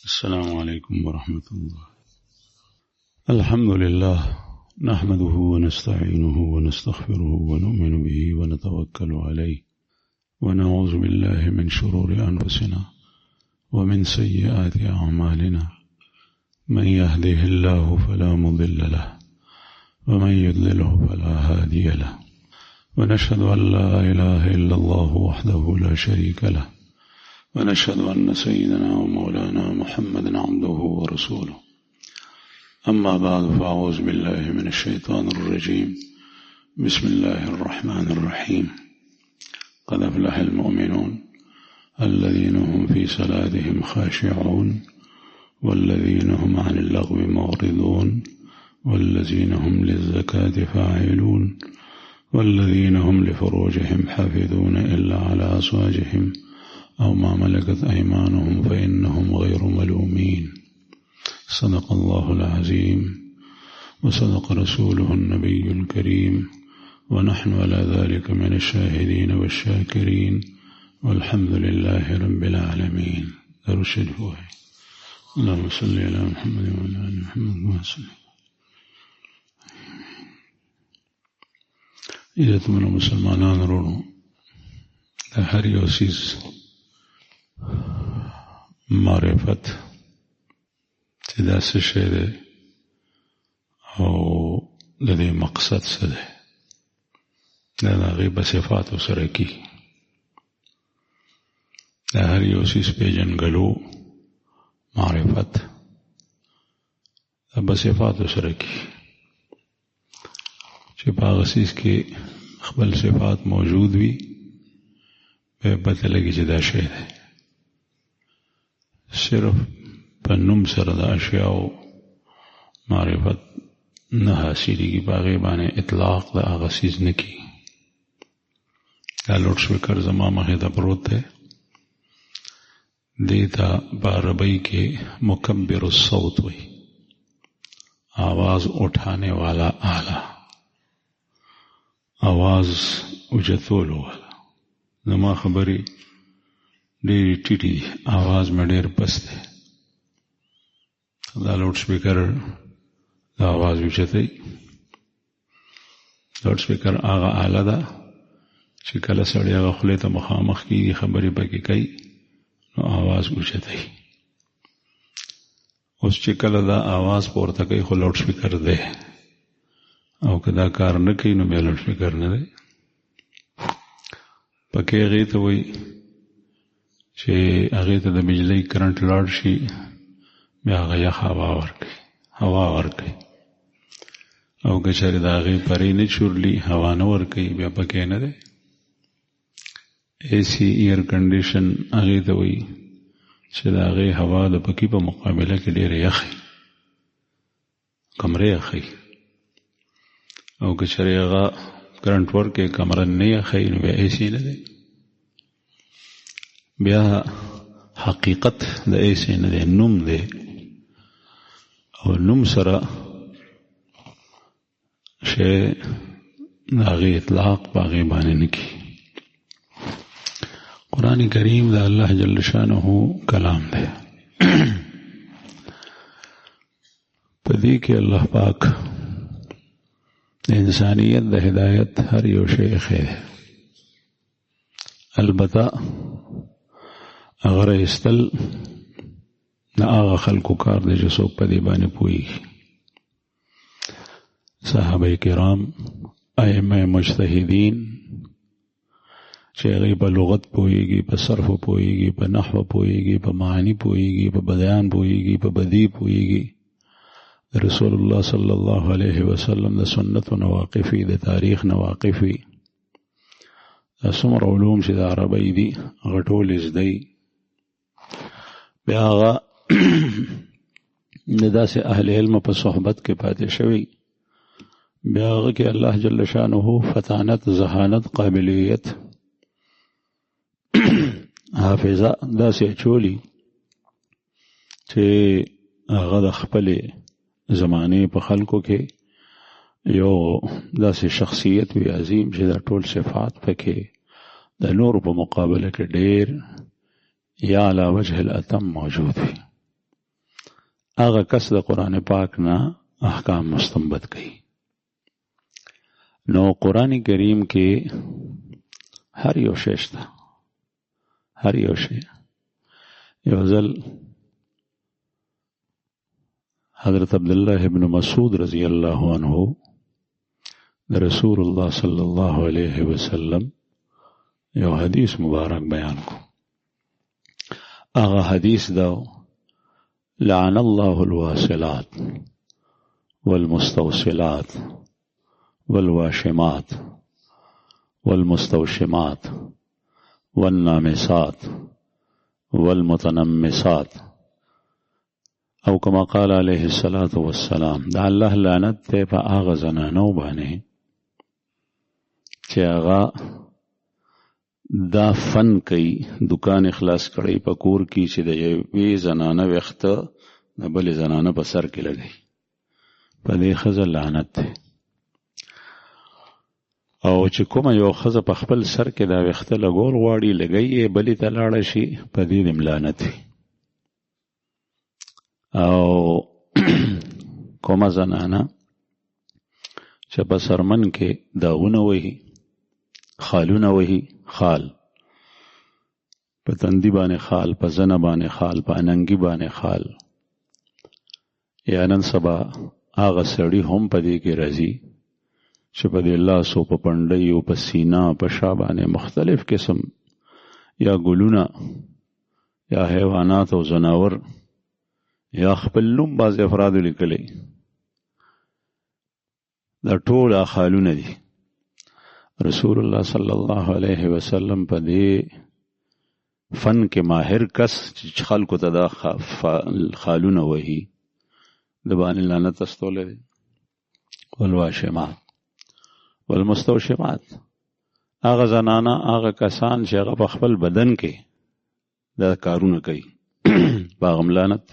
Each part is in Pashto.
السلام عليكم ورحمة الله. الحمد لله نحمده ونستعينه ونستغفره ونؤمن به ونتوكل عليه ونعوذ بالله من شرور أنفسنا ومن سيئات أعمالنا، من يهده الله فلا مضل له ومن يضلله فلا هادي له، ونشهد أن لا إله إلا الله وحده لا شريك له، ونشهد أن سيدنا ومولانا محمدا عبده ورسوله. أما بعد، فأعوذ بالله من الشيطان الرجيم. بسم الله الرحمن الرحيم. قد أفلح المؤمنون الذين هم في صلاتهم خاشعون والذين هم عن اللغو معرضون والذين هم للزكاة فاعلون والذين هم لفروجهم حافظون إلا على أزواجهم أو ما ملكت أيمانهم فإنهم غير ملومين. صدق الله العظيم وصدق رسوله النبي الكريم، ونحن على ذلك من الشاهدين والشاكرين، والحمد لله رب العالمين. أرشد هو اللهم صل على محمد وعلى آل محمد وسلم. عزتمن مسلمانان ورونو، د هر یو څیز معرفت چې دا څه شی دی او د دې مقصد څه دی، دا د هغې په صفاتو سره کېږي. د هر یو څیز پېژنګلو معرفت دا په صفاتو سره کېږي چې په هغه څیز کې خپل صفات موجود وي، بیا پته لګي چې دا شی دی. صرف په نوم سره د اشیاء معرفت نه حاصلېږي، په هغې باندې اطلاق د هغه څیز نه کېږي. دا لوډ سپیکر زما مخې ته پروت دی، دې ته په عربۍ کې مکبر الصوت وایي، آواز اٹھانے والا آلہ، آواز اوچتولو والا. زما خبرې ډېرې ټیټې دي، آواز مې ډېر پست دی. دا لوډ سپیکر دا آواز اوچتوي. لوډ سپیکر هغه آله ده چې کله سړی هغه خولې ته مخامخ کېږي، خبرې پکې کوي، نو آواز اوچتوي. اوس چې کله دا آواز پورته کوي خو لوډ سپیکر دی، او که دا کار نه کوي نو بیا لوډ سپیکر نه دی. پکې هغې ته وایي چې هغې ته د بجلۍ کرنټ لاړ شي، بیا هغه یخ هوا ورکوي، او که چېرې د هغې پرې نه چورلي، هوا نه ورکوي، بیا پکې نه دی. اے سی ایر کنډیشن هغې ته وایي چې د هغې هوا د پکې په مقابله کې ډېره یخي، کمرې یخي. او که چېرې هغه کرنټ ورکوي، کمره نه یخي، نو بیا اے سی نه دی. بیا حقیقت د اے سی نه دی، نوم دی، او نوم سره شی د هغې اطلاق په هغې باندې نه کېږي. قرآن کریم د الله جل شانه کلام دی. په دې کې الله پاک د انسانیت د هدایت هر یو شی ایښی دی. البته هغه رایستل د هغه خلکو کار دی چې څوک په دې باندې پوهېږي. صحابه کرام، ائمه مجتهدین چې هغوی په لغت پوهېږي، په صرف پوهېږي، په نحو پوهېږي، په معانی پوهېږي، په بیان پوهېږي، په بدیع پوهېږي، د رسول الله صلی الله علیه وسلم د سنتو نه واقف وي، د تاریخ نه واقف وي. دا څومره علوم چې د عربۍ دي هغه ټول یې زده وي. بیا هغه د داسې اهل علم په صحبت کې پاتې شوي، بیا هغه کې الله جل شانه فطانت، ذهانت، قابلیت، حافظه داسې اچولي چې هغه د خپلې زمانې په خلکو کې یو داسې شخصیت وي عظیم چې دا ټول صفات پکې د نور په مقابله کې ډېر یا علی وجه الاتم موجود وي. هغه کس د قرآن پاک نه احکام مستنبط کوي. نو قرآن کریم کې هر یو شی شته، هر یو شی. یو ځل حضرت عبدالله ابن مسعود رضی الله عنه د رسول الله صلی الله علیه وسلم یو حدیث مبارک بیان کو. هغه حدیث دا: لعن الله الواصلات والمستوصلات والواشمات والمستوشمات والنامسات والمتنمسات، او کما قال علیه الصلاة والسلام. دا الله لعنت ته په هغه زنانو باندې چې هغه دا فن کوي، دکان اخلاص کړي په کور کې چې د یوې زنانه وخته د بلې زنانه په سر کې لګي، په دې ښځه لعنت دی. او چې کومه یو ښځه په خپل سر کې دا وخته لګول غواړي، لګي یې بلې ته لاړه شي، په دې هم لعنت وي. او کومه زنانه چې په سرمن کې داغونه وهي، خالونه وهي، خال په تندي باندې خال، په زنه باندې خال، په اننګي باندې خال، یا نن سبا هغه سړي هم په دې کې راځي چې په دې لاسو، په پنډیو، په سینا، په شا باندې مختلف قسم یا ګلونه یا حیوانات او زناور یا خپل نوم بعض افرادو لیکلی، دا ټول خالونه دي. رسول الله صلی الله علیه وسلم په دې فن کې ماهر کس چې خلکو ته دا خالونه وهي د باندې لعنت استولی دی. والواشمات والمستوشمات، هغه زنانه، هغه کسان چې هغه په خپل بدن کې دا کارونه کوي، په هغه هم لعنت.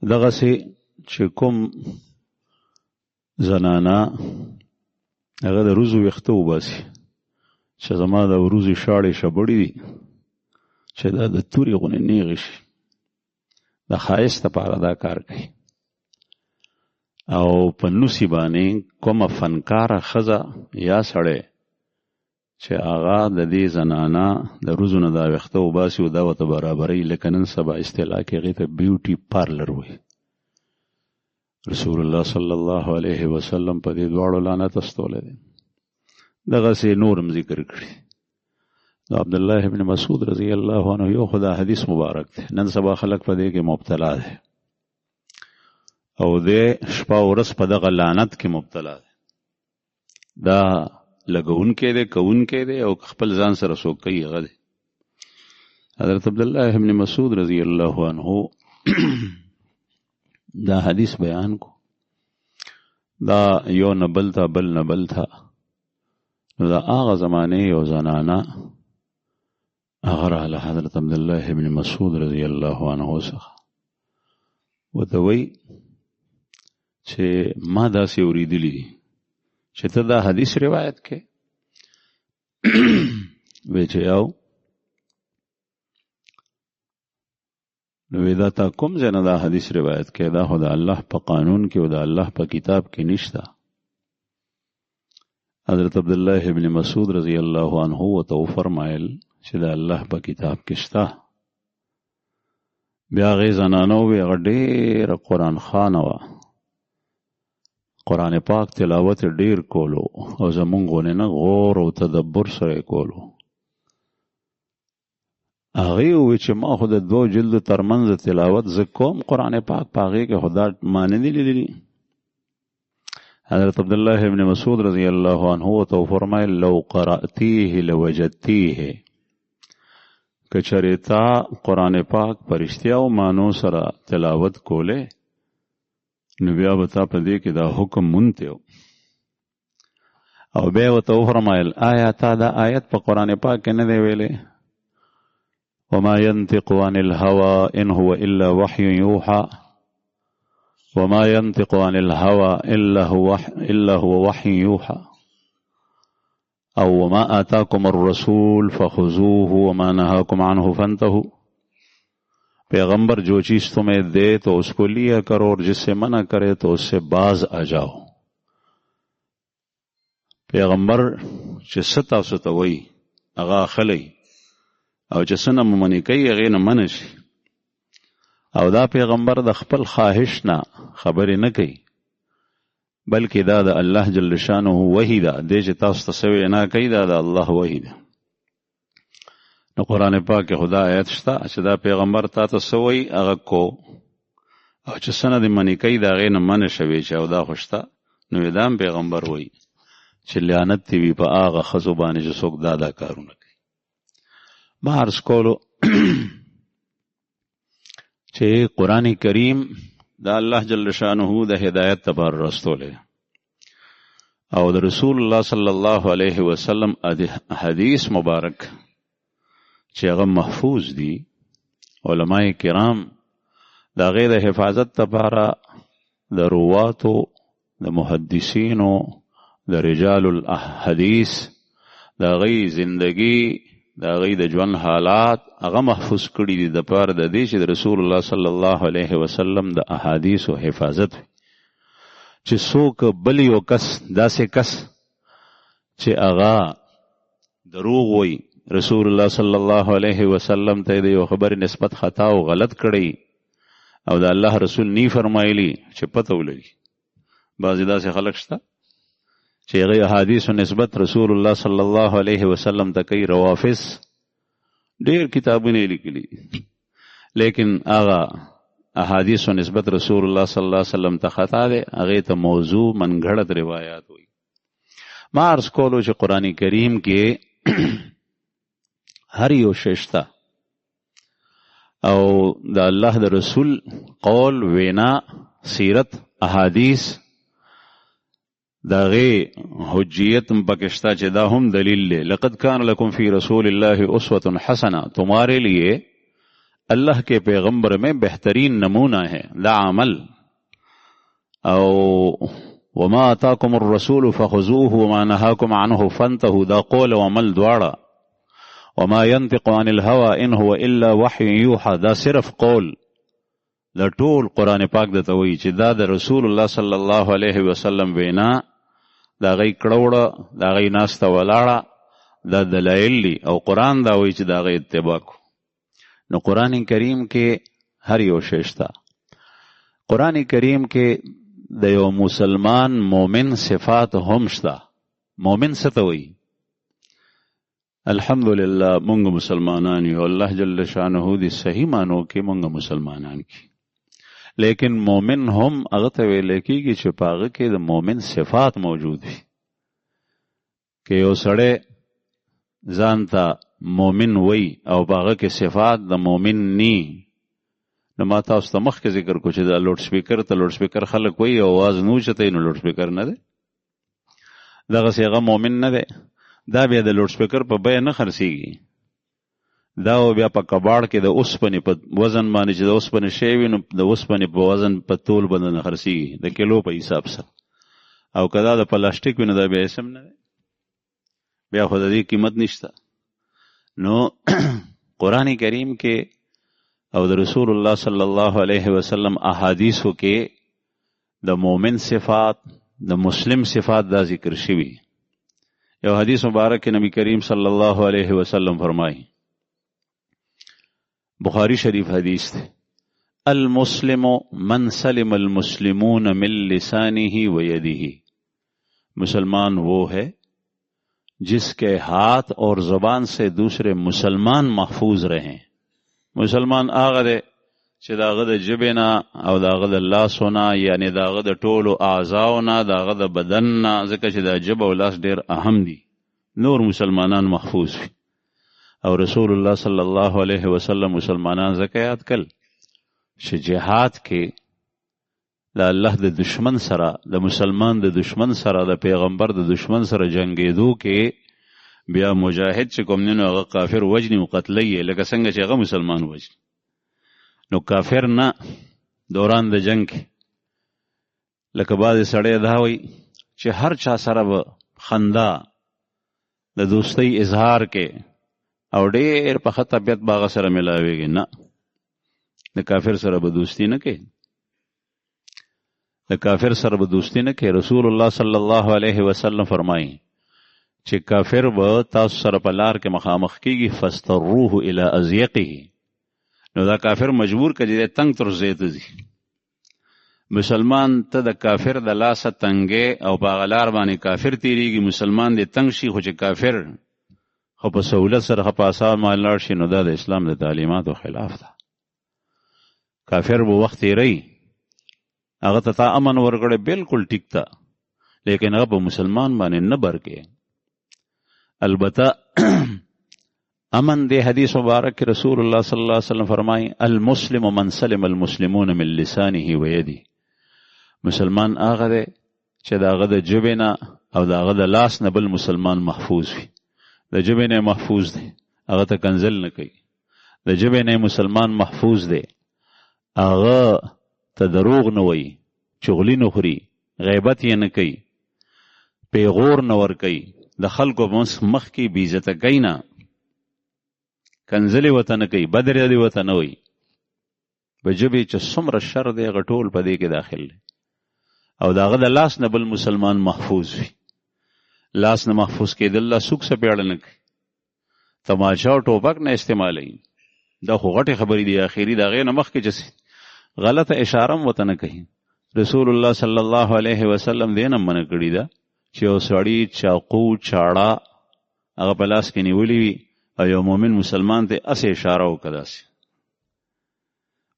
دغسې چې کوم زنانه هغه د روزو ویښته وباسي چې زما د وروزې شاړې شبړې دي چې دا د تورې غونې نیغې شي، د ښایست لپاره دا کار کوي. او په نوسې باندې کومه فنکاره ښځه یا سړی چې هغه د دې زنانه د روزو نه دا ویښته وباسي او دا ورته برابروي، لکه نن سبا اصطلاح کې هغې ته بیوټي پارلر وایي. رسول الله صلی الله علیه وسلم په دې دواړو لعنت استولی دی. دغسې نور هم ذکر کړي. د عبدالله ابن مسعود رضی الله عنه یو خدا حدیث مبارک دی، نن سبا خلک په دې کې مبتلا دی او دې شپه ورځ په دغه لعنت کې مبتلا دی. دا لګونکی دی، کوونکی دی، او خپل ځان سره څوک کوي هغه دی. حضرت عبدالله ابن مسعود رضی الله عنه دا حدیث بیان کو. دا یو نبل تھا، بل نبل تھا. نو دا آغا زمانے یو زنانا اغر علی حضرت عبداللہ ابن مسعود رضی اللہ عنہ څخه وتوی چې ما داسې اوریدلی دي چې ته دا حدیث روایت کې وی چې یو نو دا تا کوم ځای نه دا حدیث روایت کې؟ دا خو د الله په قانون کې او د الله په کتاب کې نشته. حضرت عبدالله ابن مسعود رضی الله عنه ورته وفرمایل چې د الله په کتاب کې شته. بیا هغې زنانه ووی هغه ډېره قرآن خوانه وه، قرآن پاک تلاوت ډېر کولو او زمونږ غونې نه غور او تدبر سره یې کولو. هغې ووی چې ما خو د دوو جلدو ترمنځ تلاوت زه کوم قرآن پاک په هغې کې خو دا ما نه دي لیدلي. حضرت عبدالله ابن مسعود رضی الله عنه ورته وفرمایل لو قرأتیه لوجدتیه، که چېرې تا قرآن پاک په رښتیاو معنو سره تلاوت کولی نو بیا به تا په دې کې دا حکم مونتی و. او بیا ورته وفرمایل آیا تا دا آیت په قرآن پاک کې نه دی ویلی؟ وما ينطق عن الهوى إن هو إلا وحي يوحى وما ينطق عن الهوى إلا هو وحي يوحى او وما آتاكم الرسول فخذوه وما نهاكم عنه فانتهوا पैगंबर जो चीज तुम्हें दे तो उसको लिया करो और जिससे मना करे तो उससे बाज आ जाओ. पैगंबर چې څه تاسو ته وایي هغه اخلئ او چې څه نه مو منې کوي هغې نه منع شي. او دا پیغمبر د خپل خواهش نه خبرې نه کوي بلکې دا د الله جل شانه وحی ده. دې چې تاسو ته څه وینا کوي دا د الله وحی ده. نو قرآن پاک کې خدا آیت شته چې دا پیغمبر تا ته څه وایي هغه کو او چې څه نه دې منې کوي د هغې نه منع شوې چې او دا خو شته. نو دا هم پیغمبر وایي چې لعنت دې وي په هغه ښځو باندې چې څوک دا کارونه کوي. ما عرض کولو چې قرآن کریم دا الله جل شانه د هدایت لپاره راستولی او د رسول الله صلی الله علیه وسلم حدیث مبارک چې هغه محفوظ دي. علماء کرام د هغې د حفاظت لپاره د رواتو د محدثینو د رجال الحدیث د هغې زندگی د هغې د ژوند حالات هغه محفوظ کړي دي د پاره د دې چې د رسول الله صلی الله علیه وسلم د احادیثو حفاظت وي. چې څوک بل یو کس داسې کس چې هغه دروغ وایي رسول الله صلی الله علیه وسلم ته د یو خبرې نسبت خطا او غلط کړی او د الله رسول نی فرمایلی چې پته ولګي. بعضې داسې خلک شته چې هغه احادیثو نسبت رسول الله صلی الله علیه وسلم ته کوي. روافض ډېر کتابونه یې لیکلي لیکن هغه احادیثو نسبت رسول الله صلی الله علیه وسلم ته خطا دی. هغې ته موضوع منګړت روایات وایي. ما عرض کولو چې قرآن کریم کې هر یو شی شته او د الله د رسول قول وینا سیرت احادیث دا غي حجیت پکې شته چې دا هم دلیل دی. لقد کان لکم فی رسول الله اسوة حسنہ تمہارے لیے اللہ کے پیغمبر میں بہترین نمونہ ہے دا عمل. او وما آتاکم الرسول فخذوه وما نهاکم عنه فانتهوا دا قول و عمل دواړه. وما ينطق عن الهوى ان هو الا وحی یوحى دا صرف قول. دا ټول قرآن پاک دته وایي چې دا د رسول الله صلی الله علیه وسلم وینا دا غي کړوړه دا غي ناسته ولاړه دا دلایل دي او قرآن دا وایي چې دا غي اتباع کو. نو قرآن کریم کې هر یو شی شته. قرآن کریم کې د یو مسلمان مومن صفات هم شته. مومن څه ته وایي؟ الحمدلله مونږ مسلمانان یو. الله جل شانه دې صحیح مانو کې مونږ مسلمانان کی. لیکن مومن هم هغه ته ویل کېږي چې په هغه کې د مومن صفات موجود وي. که یو سړی ځان ته مومن وی او په هغه کې صفات د مومن نی نو ما تاسو ته مخکې ذکر کو چې د لوډ سپیکر ته لوډ سپیکر خلک وی او आवाज نو چته نو لوډ سپیکر نه دی. دغسې هغه مومن نه دی. دا بیا د لوډ سپیکر په بیه نه خرڅېږي. دا بیا په کباړ کې د اوسپنې په وزن باندې چې د اوسپنې شی وي نو د اوسپنې په وزن په تول باندې نه خرڅېږي د کیلو په حساب سره. او که دا د پلاستیک وي نو دا بیا اسم نه دی. بیا خو د دې قیمت نشته. نو قرآن کریم کې او د رسول الله صلی الله علیه وسلم احادیثو کې د مومن صفات د مسلم صفات دا ذکر شوي. یو حدیث مبارک نبی کریم صلی الله علیه وسلم فرمائی بخاری شریف حدیث تھے المسلم من سلم المسلمون من لسانه و یده. مسلمان وہ ہے جس کے ہاتھ اور زبان سے دوسرے مسلمان محفوظ رہیں. مسلمان آغا دے چې داغه د ژبې نه او داغه د لاسو نه یعنی داغه د ټولو اعضاو نه داغه د بدن نه ځکه چې دا ژبه او لاس ډېر اهم دي نور مسلمانان محفوظ وي. او رسول الله صلی الله علیه وسلم مسلمانان ځکه یاد کړل چې جهاد کې د الله د دشمن سره د مسلمان د دشمن سره د پیغمبر د دشمن سره جنگېدو کې بیا مجاهد چې کوم نه هغه کافر وجني او قتلي لکه څنګه چې هغه مسلمان وجني. نو کافر نه دوران د جنگ لکه بعضې سړی دا وایي چې هر چا سره به خندا د دوستۍ اظهار کې او ډېر په ښه طبیعت به هغه سره میلاویږي. نه، د کافر سره به دوستی نه کوي، د کافر سره به دوستی نه کوي. رسول الله صلی الله علیه وسلم فرمایي چې کافر به تاسو سره په لار کې مخامخ کیږي، فاستروه الی اضیقه، نو دا کافر مجبور کړي د تنگ تر ځای ته ځي. مسلمان ته د کافر د لاسه تنګې او په هغه لار باندې کافر تیریږي، مسلمان دې تنگ شي، خو چې کافر خو په سهولت سره په آسان باندې لاړ شي، نو دا د اسلام د تعلیماتو خلاف ده. کافر به وخت تیری، هغه ته تا امن ورکړی بالکل ټیک ده، لیکن هغه په مسلمان باندې نه برکې. البته امن دې حدیث مبارک کې رسول الله صلی الله علیه وسلم فرمایي المسلم من سلم المسلمون من لسانه و یده. مسلمان هغه دی چې د هغه د ژبې نه او د هغه د لاس نه بل مسلمان محفوظ وي. د ژبې نه محفوظ دی، هغه ته کنزل نه کوي. د ژبې نه مسلمان محفوظ دی، هغه ته دروغ نه وایي، چغلي نه خوري، غیبت یې نه کوي، پیغور نه ورکوي، د خلکو مخ کې بې عزته کوي نه، کنزلې ورته نه کوي، بدرې ورته نه وایي. په ژبې چې څومره شر دی هغه ټول په دې کې داخل دی. او د هغه د لاس نه بل مسلمان محفوظ وي. لاس نه محفوظ کېدل الله څوک څه پیاړه نه کوي، تماچا او ټوپک نه استعمالوي. دا خو غټې خبرې دي اخري، د هغې نه مخکې چې غلطه اشاره هم ورته نه کوي. رسول الله صلی الله علیه وسلم دې نه منع کړي ده چې یو سړي چاقو چاړه هغه په لاس کې نیولي وي او یو مؤمن مسلمان ته اسې اشاره وکړه، داسې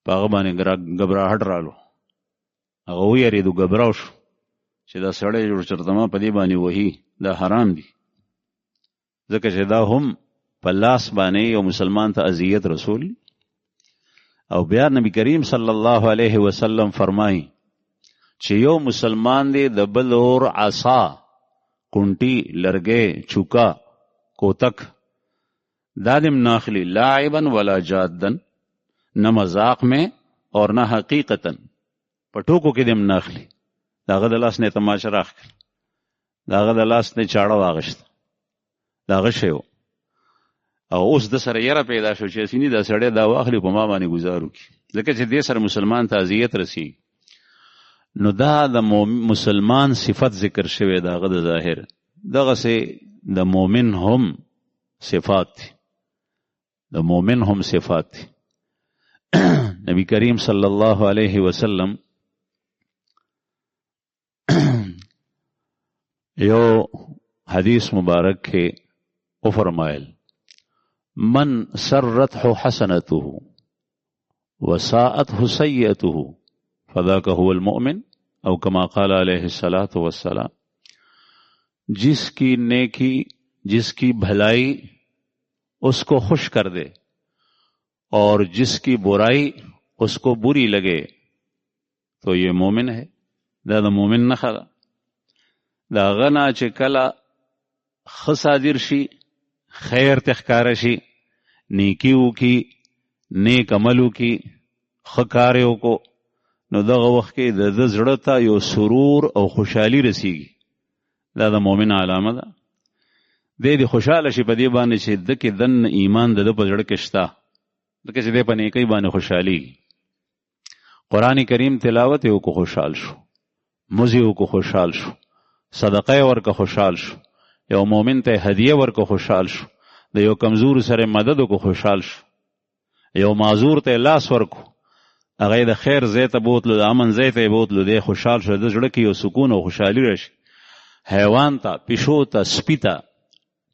په هغه باندې ګبراهټ رالو، هغه ویرېدو، ګبراو شو چې دا سړی جوړ چېرته ما په دې باندې وهي، دا حرام دي، ځکه چې دا هم په لاس باندې یو مسلمان ته اذیت رسول. او بیا نبی کریم صلی الله علیه وسلم فرمایي چې یو مسلمان دی د بل اور عصا، کونټي، لرګی، چوکا، کوتک دا دم ناخلی لاعبا ولا جادن، نہ مذاق میں اور نہ حقیقتا، په ټوکو کې دم ناخلی. داغه د لاس نه تماشه راخل، داغه د لاس نه چاړه واغشت، داغه شی او اوس د سره یره پیدا شو چې سینې دا سړی دا واخلي په ما باندې گزارو کی، ځکه چې دې سره مسلمان ته اذیت رسی. نو دا د مسلمان صفت ذکر شوی، داغه د ظاهر دغه سه د مؤمن هم صفات دي، د مؤمن هم صفات دي. نبی کریم صلی الله علیه وسلم یو حدیث مبارک کې او فرمایل من سرته حسنته وساءته سیئته فذاك هو المؤمن او کما قال علیہ الصلاۃ والسلام. جس کی نیکی، جس کی بھلائی اس کو خوش کر دے اور جس کی برائی اس کو بری لگے تو یہ مومن ہے. دا د مومن نښه ده. دا غنا چې کله ښه صادر شي، خیر ته ښکاره شي، نیکی وکړي، نیک عمل وکړي، ښه کار یې وکړو، نو دغه وخت کې د ده زړه ته یو سرور او خوشحالي رسیږي. دا د مؤمن علامه ده. دی دې خوشحاله شي په دې باندې چې ده کې دننه ایمان د ده په زړه کې شته، ځکه چې دی په نیکۍ باندې خوشحالېږي. قرآن کریم تلاوت یې وکړو خوشحال شو، مونځ یې وکړو خوشحال شو، صدقه یې ورکړه خوشحال شو، یو مؤمن ته هدیه ورکړه خوشحال شو، د یو کمزور سره مدد وکړو خوشحال شو، یو معذور ته لاس ورکړو، هغه د خیر ځای ته بوتلو، د امن ځای ته یې بوتلو، دی خوشحال شو، د زړه کې یو سکون او خوشحالي راشي. حیوان ته، پیشو ته، سپي ته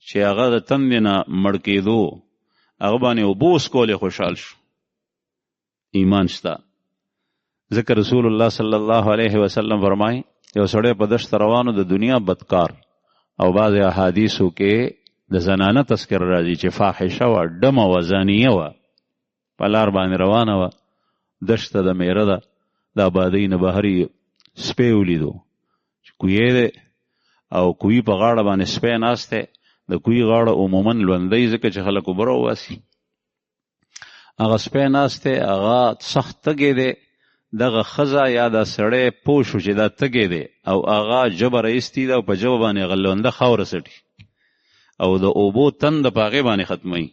چې هغه د تندې نه مړ کېدو هغه باندې اوبه وڅکولې خوشحال شو. ایمان شته. ځکه رسول الله صلی الله علیه وسلم فرمایي یو سړی په دشت روانو، د دنیا بدکار، او بعض احادیثو کې د زنانه تذکر راځي چې فاحشه وه، ډمه وه، زانیه وه، په لار باندې روانه وه، دشته د میره ده، د آبادۍ نه بهر یې سپی ولیدو چې کویې دی او کوی په غاړه باندې سپی ناست دی. د کوی غاړه عموما لوندی، ځکه چې خلک اوبه راوباسي. هغه سپی ناست دی، هغه سخت تږی دی. دغه ښځه یا دا سړی پوه شو چې دا تږی دی او هغه ژبه رایستې ده او په ژبه باندې هغه لونده خاوره څټي او د اوبو تنده په هغې باندې ختموي.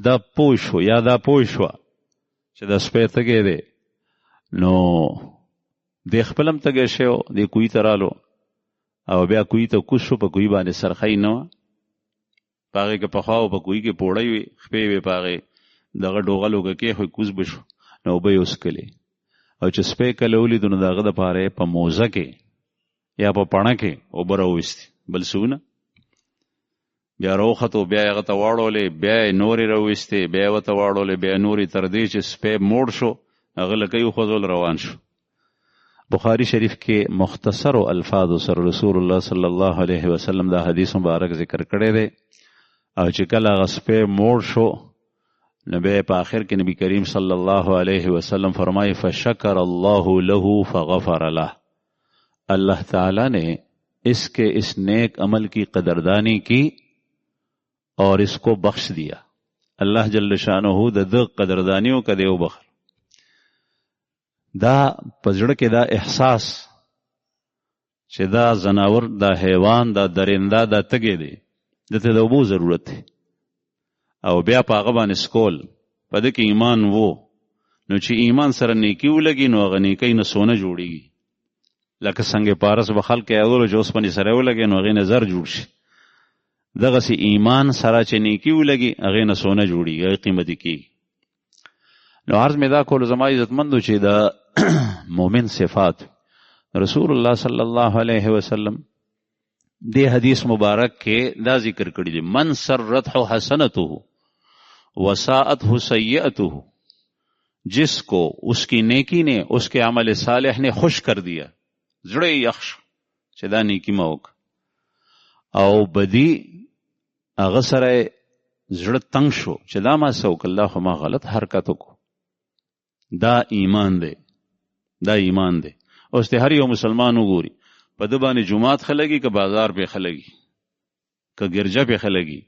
دا پوه شو یا دا پوه شوه چې د سپی تږی دی نو د خپلم تږی شو د کوی ته رالو او بیا کوی ته کوز شو، په کوی باندې سرخی نه وه، په هغې کې پخوا او په کوی کې پوړی وي، خپې وې په هغې دغه ډوغه لوګه کېښوی، کوز به شو نو اوبه یې وڅکلې، او چې سپی کله ولیدو نو د هغه دپاره په موزه کې یا په پڼه کې اوبه راویستې، بل څه ونه. بیا راوختو، بیا یې هغه ته واړولې، بیا یې نورې راویستې، بیا یې ورته واړولې، بیا نورې، تر دې چې سپی موړ شو، هغه لکۍ وخوځول، روان شو. بخاری شریف کې مختصر الفاظ سره رسول الله صلی الله علیه وسلم دا حدیث مبارک ذکر کړی دی، او چې کله هغه سپی موړ شو نو بیا په آخر کې نبی کریم صلی الله علیه وسلم فرمائی فشکر اللہ له فغفر له، اللہ تعالی نے اس کے اس نیک عمل کی قدردانی کی اور اس کو بخش دیا. اللہ جل شانہ د قدردانیوں کا دیو بخر. دا پزړه کې دا احساس چې دا زناور، دا حیوان، دا درنده، دا تږی دی، دته د اوبو ضرورت دی، او بیا په هغه باندې سکول، په ده کې ایمان وو، نو چې ایمان سره نیکي ولګي نو هغه نیکۍ نه سونه جوړېږي. لکه سنگ پارس به خلق یادولو چې اوسپنې سره ولګي نو هغې نه زر جوړ شي، دغسې ایمان سره چې نیکي ولګي هغې نه سونه جوړېږي، هغې قیمتي کېږي. نو عرض مې دا کولو زما عزتمندو چې د مومن صفات رسول الله صلی الله علیه وسلم دې حدیث مبارک کې دا ذکر کړی دی، من سرته حسنته وساءته سیئته، جس کو اس کی نیکی نے، اس کے عمل صالح نے خوش کر دیا، زړه یې یخ شو چې دا نیکي مه وکړه، او بدی هغه سره زړه تنګ شو چې دا ما څه وکړل، دا خو ما غلط حرکت وکړو. دا ایمان دی، دا ایمان دی. اوس ته هر یو مسلمان وګوري، په ده باندې جماعت ښه لګي که بازار پې ښه لګي، که ګرجه پې ښه لګي،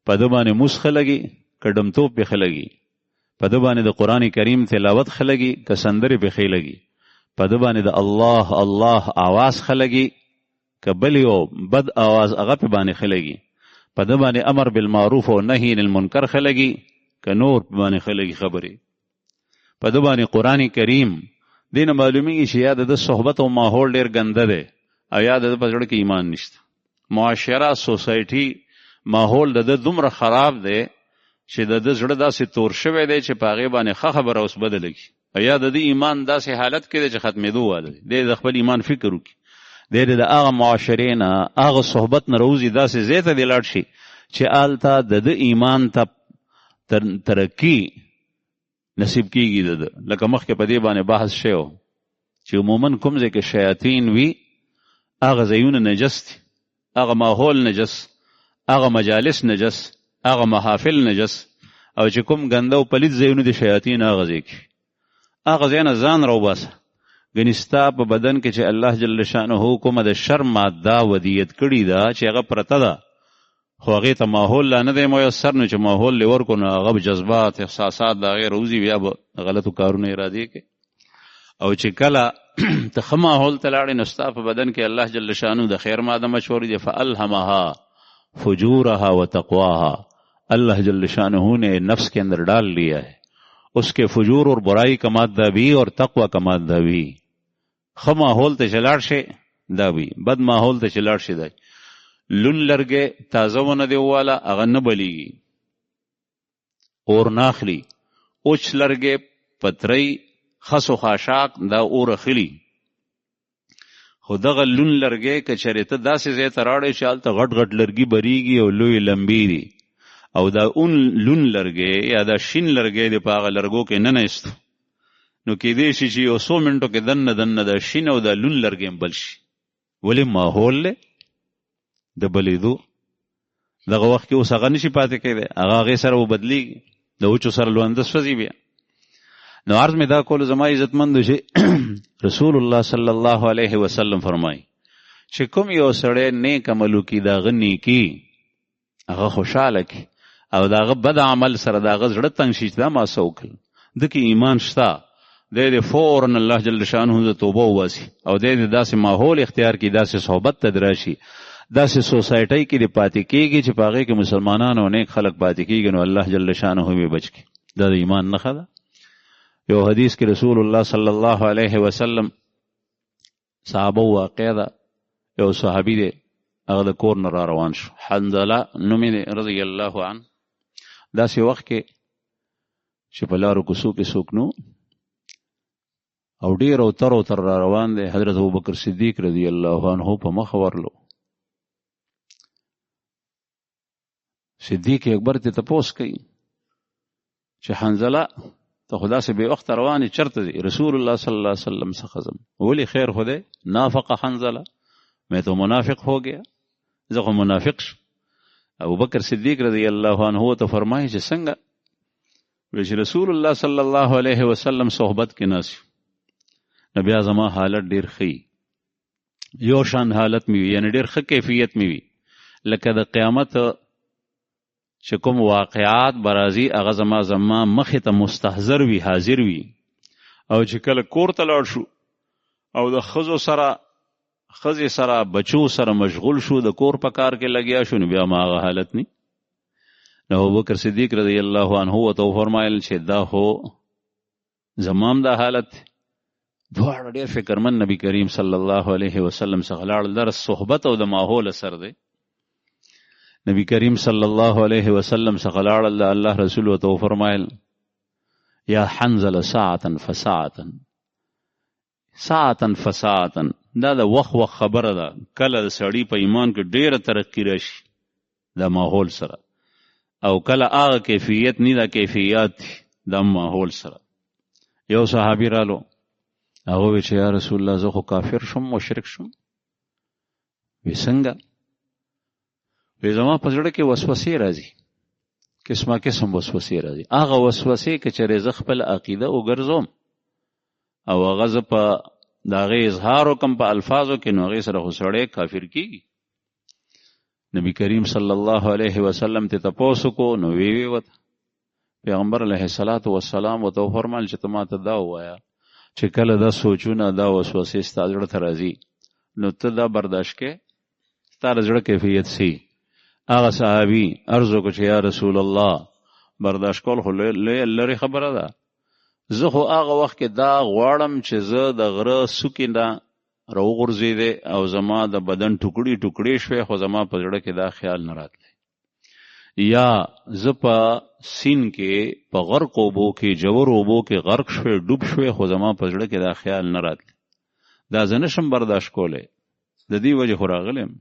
په ده باندې موس ښه لګي که ډمتوب پې ښه لګي، په ده باندې د قرآن کریم تلاوت ښه لګي که سندرې پې ښې لګي، په ده باندې د الله الله آواز ښه لګي که بل یو بد آواز هغه پې باندې ښه لګي، په ده باندې امر بالمعروف او نهی عن المنکر ښه لګي که نور پې باندې ښه لګي خبرې، په ده باندې قرآن کریم. دې نه معلومیږي چې یا د ده صحبت او ماحول ډېر ګنده دی، او یا د ده په زړه کې ایمان نشته. معاشره، سوسایټي، ماحول د ده دومره خراب دی چې د ده زړه داسې تور شوی دی چې په هغې باندې ښه خبره اوس بده لګي، او یا د ده ایمان داسې حالت کې دی چې ختمېدو واله دی. دی د خپل ایمان فکر وکړي، دی د هغه معاشرې نه، هغه صحبت نه راوځي، داسې ځای ته دی لاړ شي چې هلته د ده ایمان ته ترقي نصیب کیږي. د لکه مخکې په دې باندې بحث شوی چې عموما کوم ځای کې شیاطین وي هغه ځایونه نجس دي، هغه ماحول نجس، هغه مجالس نجس، هغه محافل نجس، او چې کوم ګنده او پلید ځایونه دي شیاطین هغه ځای کې، هغه ځای نه ځان راوباسه. ګنې ستا په بدن کې چې الله جل شانه کومه د شر ماده ودیت کړې ده چې هغه پرته ده، خو هغې ته ماحول لا نه دی میسر، نو چې ماحول یې ورکړو نو هغه جذبات، احساسات د هغې راوځي، بیا به غلطو کارونه ارادې کوي. او چې کله ته ښه ماحول ته لاړې نو ستا په بدن کې الله جل شانه د خیر ماده مشورې دی، فالهمها فجورها وتقواها، اللہ جل شانہ نے نفس کے اندر ڈال لیا ہے، اس کے فجور اور برائی کا مادہ بھی اور تقوی کا مادہ بھی. خ ماحول ته چلاړ شي دا وي، بد ماحول ته چلاړ شي دا. لون لرګې تازه ونه دی والا هغه نه بلیږي، اور ناخلی، اوچ لرګې پتری خس و خاشاک دا اور اخلی. خو دغه لون لرګې که چېرې ته داسې ځای ته راوړې چې هلته غټ غټ لرګي بریږي او لوی لمبې دي، او دا اون لون لرګې یا دا شین لرګې دی په هغه لرګو کې ننیستو، نو کېدی شي چې یو څو منټو کې دننه دننه دا شین او دا لون لرګې هم بل شي. ولې ماحول دی د بلیدو، دغه وخت کې اوس هغه نشي پاتې کېدی، هغه هغې سره وبدلېږي، د وچو سره لونده سوځي بیا. نو عرض میں دا کولو زما عزتمندو چې رسول الله صلی الله علیه وسلم فرمای چې کوم یو سړی نیک عملو کی داغه نیکی هغه خوشحاله کی، او داغه بد عمل سره داغه زړه تنګ شي چې دا ما څه وکړل، ده کې ایمان شته، دی د فوراً الله جل شانه د توبه وباسي، او دی د داسې ماحول اختیار کی، داسې صحبت ته دراشي، داسې سوسایټۍ کې د پاتې کېږي چې په هغې کې مسلمانان او نیک خلک پاتې کېږي، نو الله جل شانه یې بچ کړي. دا د ایمان نښه ده. یو حدیث کې رسول الله صلی الله علیه وسلم صحابه واقع ده، یو صحابي دی هغه د کور نه را روان شو، حنظله نوم یې رضی الله عنه. داسې وخت کې چې په لارو کوڅو کې څوک نو او ډیر او تر را روان دی. حضرت ابوبکر صدیق رضی الله عنه په مخ ورلو. صدیق اکبر ته تپوس کوي چې حنظله ته خدا سے بے وقت روانی چرته دی؟ رسول اللہ صلی اللہ علیہ وسلم سے خزم ولی خیر خودے نافق حنظلہ، میں تو منافق ہو گیا، زخو منافق شو. ابو بکر صدیق رضی اللہ عنہ تو فرمائی چې څنګه؟ ویش رسول اللہ صلی اللہ علیہ وسلم صحبت کې ناسیو، نبی اعظم حالت ډیر خی، یو شان حالت می وی، یعنی ډیر ښه کیفیت می وی، لکه د قیامت چې کوم واقعات برازي هغه زما مخې ته مستحضر وي، حاضر وي. او چې کله کور ته لاړ شو او د ښځې سره بچو سره مشغول شو، د کور په کار کې لګیا شو، نو بیا ما هغه حالت نی. نو ابوبکر صدیق رضی الله عنه ورته فرمایل چې دا هو زمام دا حالت. دواړه ډېر فکرمن نبی کریم صلی الله علیه وسلم څخه لاړل، در صحبت او د ماحول اثر دی. نبی کریم صلی الله علیه وسلم څخه لاړل، الله رسول ورته فرمایل یا حنظله ساعتا فساعتا، ساعتا فساعتا، دا د وخت خبره ده. کله د سړی په ایمان کې ډیره ترقی راشي د ماحول سره، او کله هغه کیفیت نه دا کیفیات د ماحول سره. یو صحابي رالو، هغه وی چې یا رسول الله زه خو کافر شم، مشرک شم. وی څنګه؟ وی زما په زړه کې وسوسې راځي، قسمه قسم وسوسې راځي. هغه وسوسې که چېرې زه خپل عقیده وګرځوم او هغه زه په د هغې اظهار وکړم په الفاظو کې، نو هغې سره خو سړی کافر کېږي. نبی کریم صلی الله علیه وسلم ته تپوس وکړو، نو وی وته پیغمبر علیه الصلاة والسلام ورته وفرمایل چې ته ماته دا ووایه چې کله دا سوچونه دا وسوسې ستا زړه ته راځي، نو ته دا برداشت کې ستا د زړه کیفیت سی. هغه صحابي عرض وکړو چې یا رسول الله برداشت کول خو لرې خبره ده، زه خو هغه وخت کې دا غواړم چې زه د غره څوکې نه راوغورځېدې او زما د بدن ټوکړي ټوکړي شوې، خو زما په زړه کې دا خیال نه راتلی. یا زه په سین کې په غرق اوبو کې جوور اوبو کې غرق شوې ډوب شوې، خو زما په زړه کې دا خیال نه راتلی. دا زه نشم برداشت کولی، د دې وجې خو راغلم.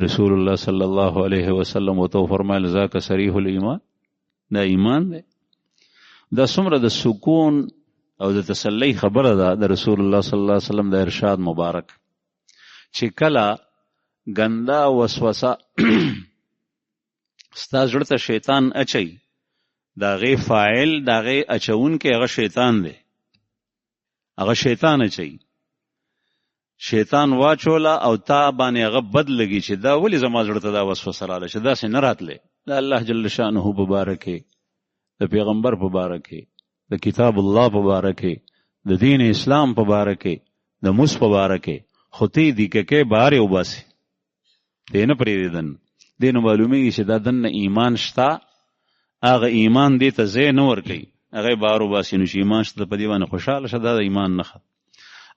رسول الله صلی الله علیه وسلم ورته فرمایل ذاک صریح الایمان، دا ایمان دی. دا څومره د سکون او د تسلی خبره ده د رسول الله صلی الله علیه وسلم د ارشاد مبارک، چې کله ګنده وسوسه ستا زړه ته شیطان اچي، د هغې فاعل د هغې اچونکی هغه شیطان دی، هغه شیطان اچي. شیطان واچوله او تا باندې هغه بد لګي چې دا ولې زما زړه ته دا وسوسه راغله چې داسې نه راتلی. د الله جل شانه په باره کې، د پیغمبر په باره کې، د کتاب الله په باره کې، د دین اسلام په باره کې، د موس په باره کې خو تی دی که بارې وباسې، دی نه پرېږدن. دې نه معلومېږي چې دا دننه ایمان شته، هغه ایمان دې ته ځای نه ورکوي، هغه بار وباسي. نو چې ایمان شته په دې باندې خوشحاله شه، دا د ایمان نښه.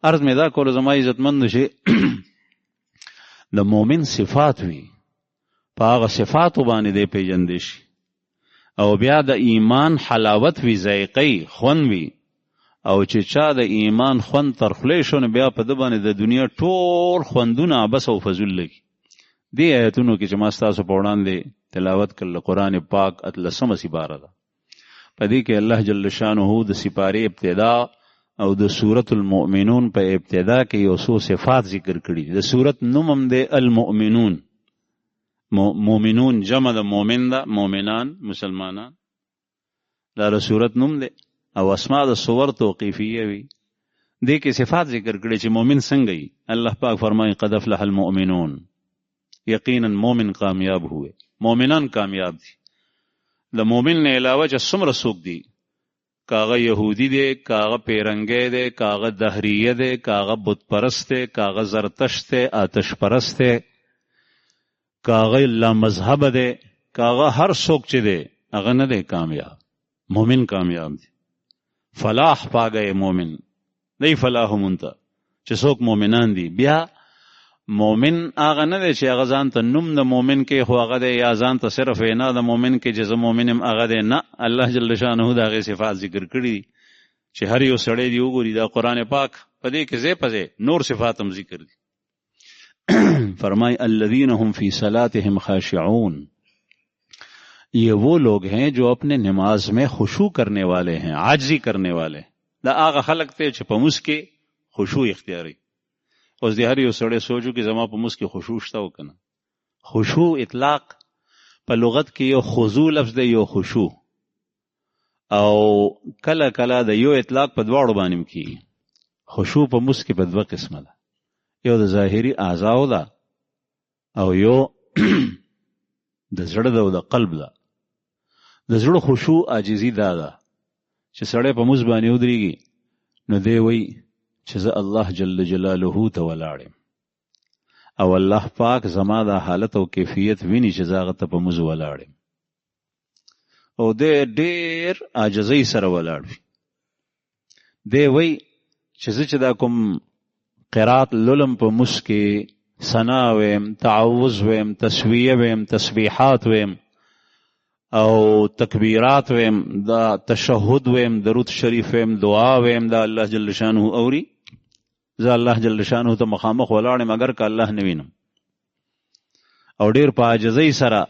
عرض مې دا کولو زما عزتمندو چې د مؤمن صفات وي، په هغه صفاتو باندې دی پیژندی شي، او بیا د ایمان حلاوت وي، ذایقه خوند وي. او چې چا د ایمان خوند تر خولې شو، نو بیا په ده باندې د دنیا ټول خوندونه عبس او فضول لګي. دې آیتونو کې چې ما ستاسو په وړاندې تلاوت کړل، قرآن پاک 18 سپاره ده. په دې کې الله جل شانه د سپارې ابتدا او د سورة المؤمنون په ابتدا کې یو څو صفات ذکر کړي. د سورت نوم هم دی المؤمنون، مؤمنون جمع د مؤمن ده، مؤمنان مسلمانان، دا د سورت نوم دی. او اسماء د سور توقیفیه وي، دې کې صفات ذکر کړي چې مؤمن څنګه وي. الله پاک فرمایي قد افلح المؤمنون، یقینا مؤمن کامیاب ہوئے، مؤمنان کامیاب دي. د مؤمن نه علاوه چې څومره څوک دي، کاغه یهودی دی، کاغه پیرنګی دی، کاغه دهریه دی، کاغه بت پرست دی، کاغه زرتشت دی، آتش پرست دی، کاغه لا مذهب دی، کاغه هر څوک چې دی هغه نه دی کامیاب. مؤمن کامیاب دی. فلاح پاگئے مومن دی فلاح مونته چې څوک مومنان دي. بیا مومن هغه نه دی چې هغه ځان ته نوم د مومن کې خو هغه دی یا ځان ته صرف نه د مومن کې چې زه مومن یم هغه دی نه. الله جل شانه د هغې صفات ذکر کړي دي چې هر یو سړی دی وګوري دا قرآن پاک په دې کې ځای په ځای نور صفات هم ذکر دي. فرمائی الذین هم فی صلاتهم خاشعون، یہ وہ لوگ ہیں جو اپنے نماز میں خشوع کرنے والے ہیں، عاجزی کرنے والے. دا آغا خلق تے چې په مونځ کې خشوع اختیاري. اوس د هر یو سړی سوچو چې زما په مونځ کې خشوع شته او که نه. خشوع اطلاق په لغت کې یو خضوع لفظ دی یو خشوع، او کله کله د یو اطلاق په دواړو باندې کېږي. خشوع په مونځ کې په دوه قسمه ده، یو د ظاهري اعضاو ده او یو د زړه ده او د قلب ده. د زړه خشوع عاجزي دا ده چې سړی په مونځ باندې ودرېږي نو دی وایي چې زه الله جل جلاله ته ولاړ یم او الله پاک زما دا حالت او کیفیت ویني چې زه هغه ته په مونځ ولاړ یم، او دی ډېر عاجزۍ سره ولاړ وي. دی وایي چې زه چې دا کوم قرات لولم په مونځ کې ثنا ویم، تعوذ ویم، تسویه ویم، تسبیحات ویم او تکبیرات ویم، دا تشهد ویم، درود شریف ویم، دعا ویم، دا الله جل شانه اوري. زه الله جل شانه ته مخامخ ولاړم اگر که الله نه وینم، او ډیر په عاجزۍ سره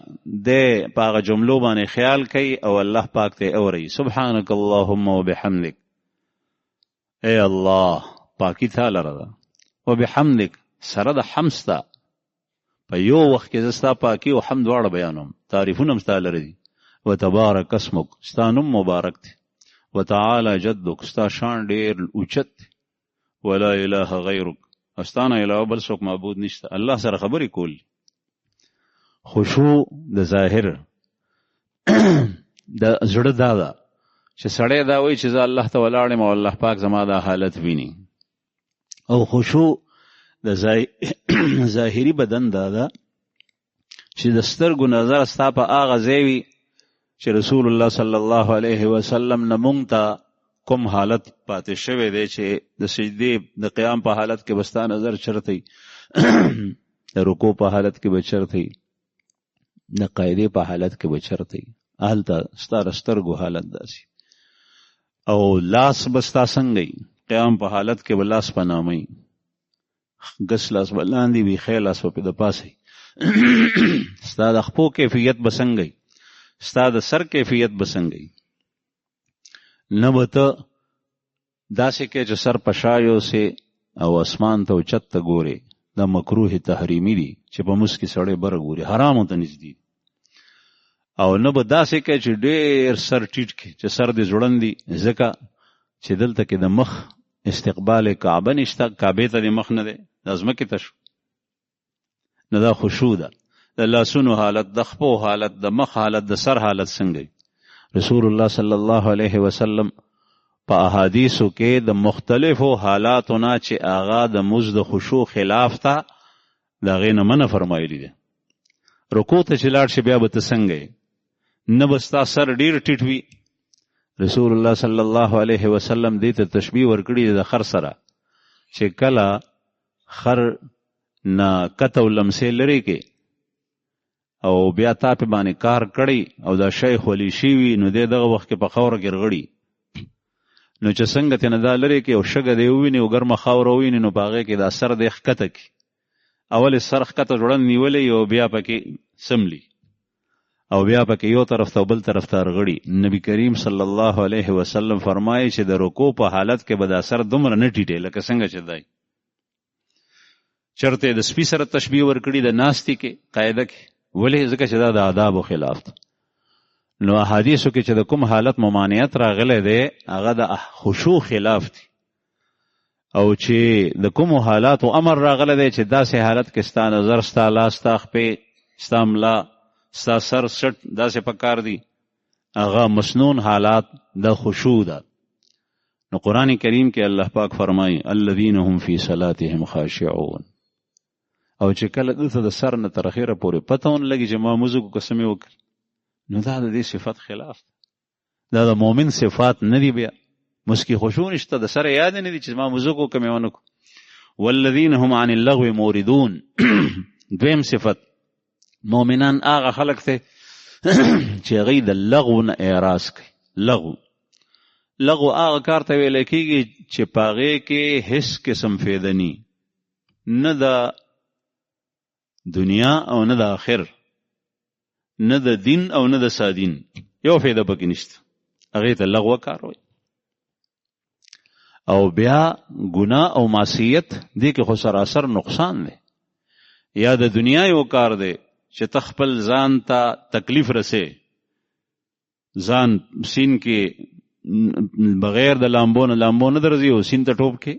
د په هغه جملو باندې خیال کوي او الله پاک ته اوري. سبحانک اللهم وبحمدک، اے الله پاکی تا لره ده، وبحمدک سره د حمد ستا په یو وخت کې زه ستا پاکي او حمد دواړه بیانوم، تعریفونه هم ستا لره دي. وتبارک اسمک ستا نوم مبارک دی، وتعالی جدک ستا شان ډیر اوچت دی، ولا اله غیرک او ستا نه علاوه بل څوک معبود نشته. الله سره خبرې کول. خشوع د ظاهر د زړه دا ده چې سړی دا وایي چې زه الله ته ولاړ یم او الله پاک زما دا حالت ویني. او خشوع د ظاهري بدن دا ده چې د سترګو نظر ستا په هغه ځای وي چې رسول الله صلی الله علیه وسلم نه مونږ ته کوم حالت پاتې شوی دی چې د سجدې د قیام په حالت کې به ستا نظر چرته د رکوع په حالت کې به چرته د قاعدې په حالت کې به چرته هلته ستا د سترګو حالت داسې. او لاس به ستا څنګه قیام په حالت کې به لاس په نامئ، ګس لاس به لاندې وي، ښی لاس به د پاسئ. ستا د خپو کیفیت به څنګه، ستا د سر کیفیت به څنګه. نه به ته داسې کې چې سر په شایو سې او اسمان ته اوچت ته ګورې، دا مکروه تحریمي دي چې په مونځ کې سړی بره ګوري، حرامو ته نږدې. او نه به داسې کې چې ډېر سر ټیټ کې چې سر دې ځوړند دي، ځکه چې دلته کې د مخ استقبال کعبه نشته، کعبې ته دې مخ نه دی، دا ځمکې ته شو. نو دا خشوع ده. د لاسونو حالت، د خپو حالت، د مخ حالت، د سر حالت څنګه. رسول الله صلی الله علیه وسلم په احادیثو کې د مختلفو حالاتو نه چې هغه د مونځ د خشوع خلاف ته د هغې نه منع فرمایلي ده. رکوع ته چې لاړ شي بیا به ته څنګه نه به ستا سر ډېر ټیټ وي. رسول الله صلی الله علیه وسلم دې ته تشبیه ورکړي د خر سره چې کله خر نه کته او لمسې لرې کې او بیا تا په باندې کار کړی او دا شی خولي شوي، نو دی دغه وخت کې په خاوره کې رغړي. نو چې څنګه تېنه دا لرې کې او شګه دی وویني او ګرمه خاوره وویني، نو په هغې کې دا سر دی ښکته کړي. اول سر ښکته ځوړند نیولی او بیا پکې سملی او بیا پکې یو طرف ته او بل طرف ته رغړي. نبی کریم صلی الله علیه وسلم فرمایي چې د رکوع په حالت کې به دا سر دومره نه ټیټی لکه څنګه چې دی. چرته د سپي سره تشبیه ورکړي د ناستې کې قاعده کې، ولې ځکه چې دا د آدابو خلاف ده. نو احادیثو کې چې د کوم حالت ممانعت راغلی دی هغه د خشوع خلاف دی، او چې د کوم حالاتو امر راغلی دی چې داسې حالت کې ستا نظر، ستا لاس، ستا خپې، ستا ملا، ستا سر سټ داسې پکار دي، هغه مسنون حالات د خشوع ده. نو قرآن کریم کې الله پاک فرمایي الذین هم فی صلاتهم خاشعون. او چې کله دلته د سر نه تر اخره پورې پته ونه لګي چې ما مونځ وکړو که څه مې وکړل، نو دا د دې صفت خلاف ده. دا د مؤمن صفات نه دي. بیا مسکی خوشو نشته، د سره یاد نه دي چې ما مزکو کمې ونکو. والذین هم عن اللغو موردون. دویم صفت مؤمنان هغه خلق ته چې هغوی د لغو نه اعراض کوي. لغو هغه کار ته ویل کېږي چې په هغې کې هیڅ قسم فایده ني، نه د دنیا او نه د آخر، نه د دین او نه د سادین، یو فایده پکې نشته، هغې ته لغو کار وایي. او بیا گناه او معصیت دې کې خو سراسر نقصان دی. یا د دنیا یو کار دی چې ته خپل ځان ته تکلیف رسې، ځان سین کې بغیر د لامبو نه درځي او سین ته ټوپ کې،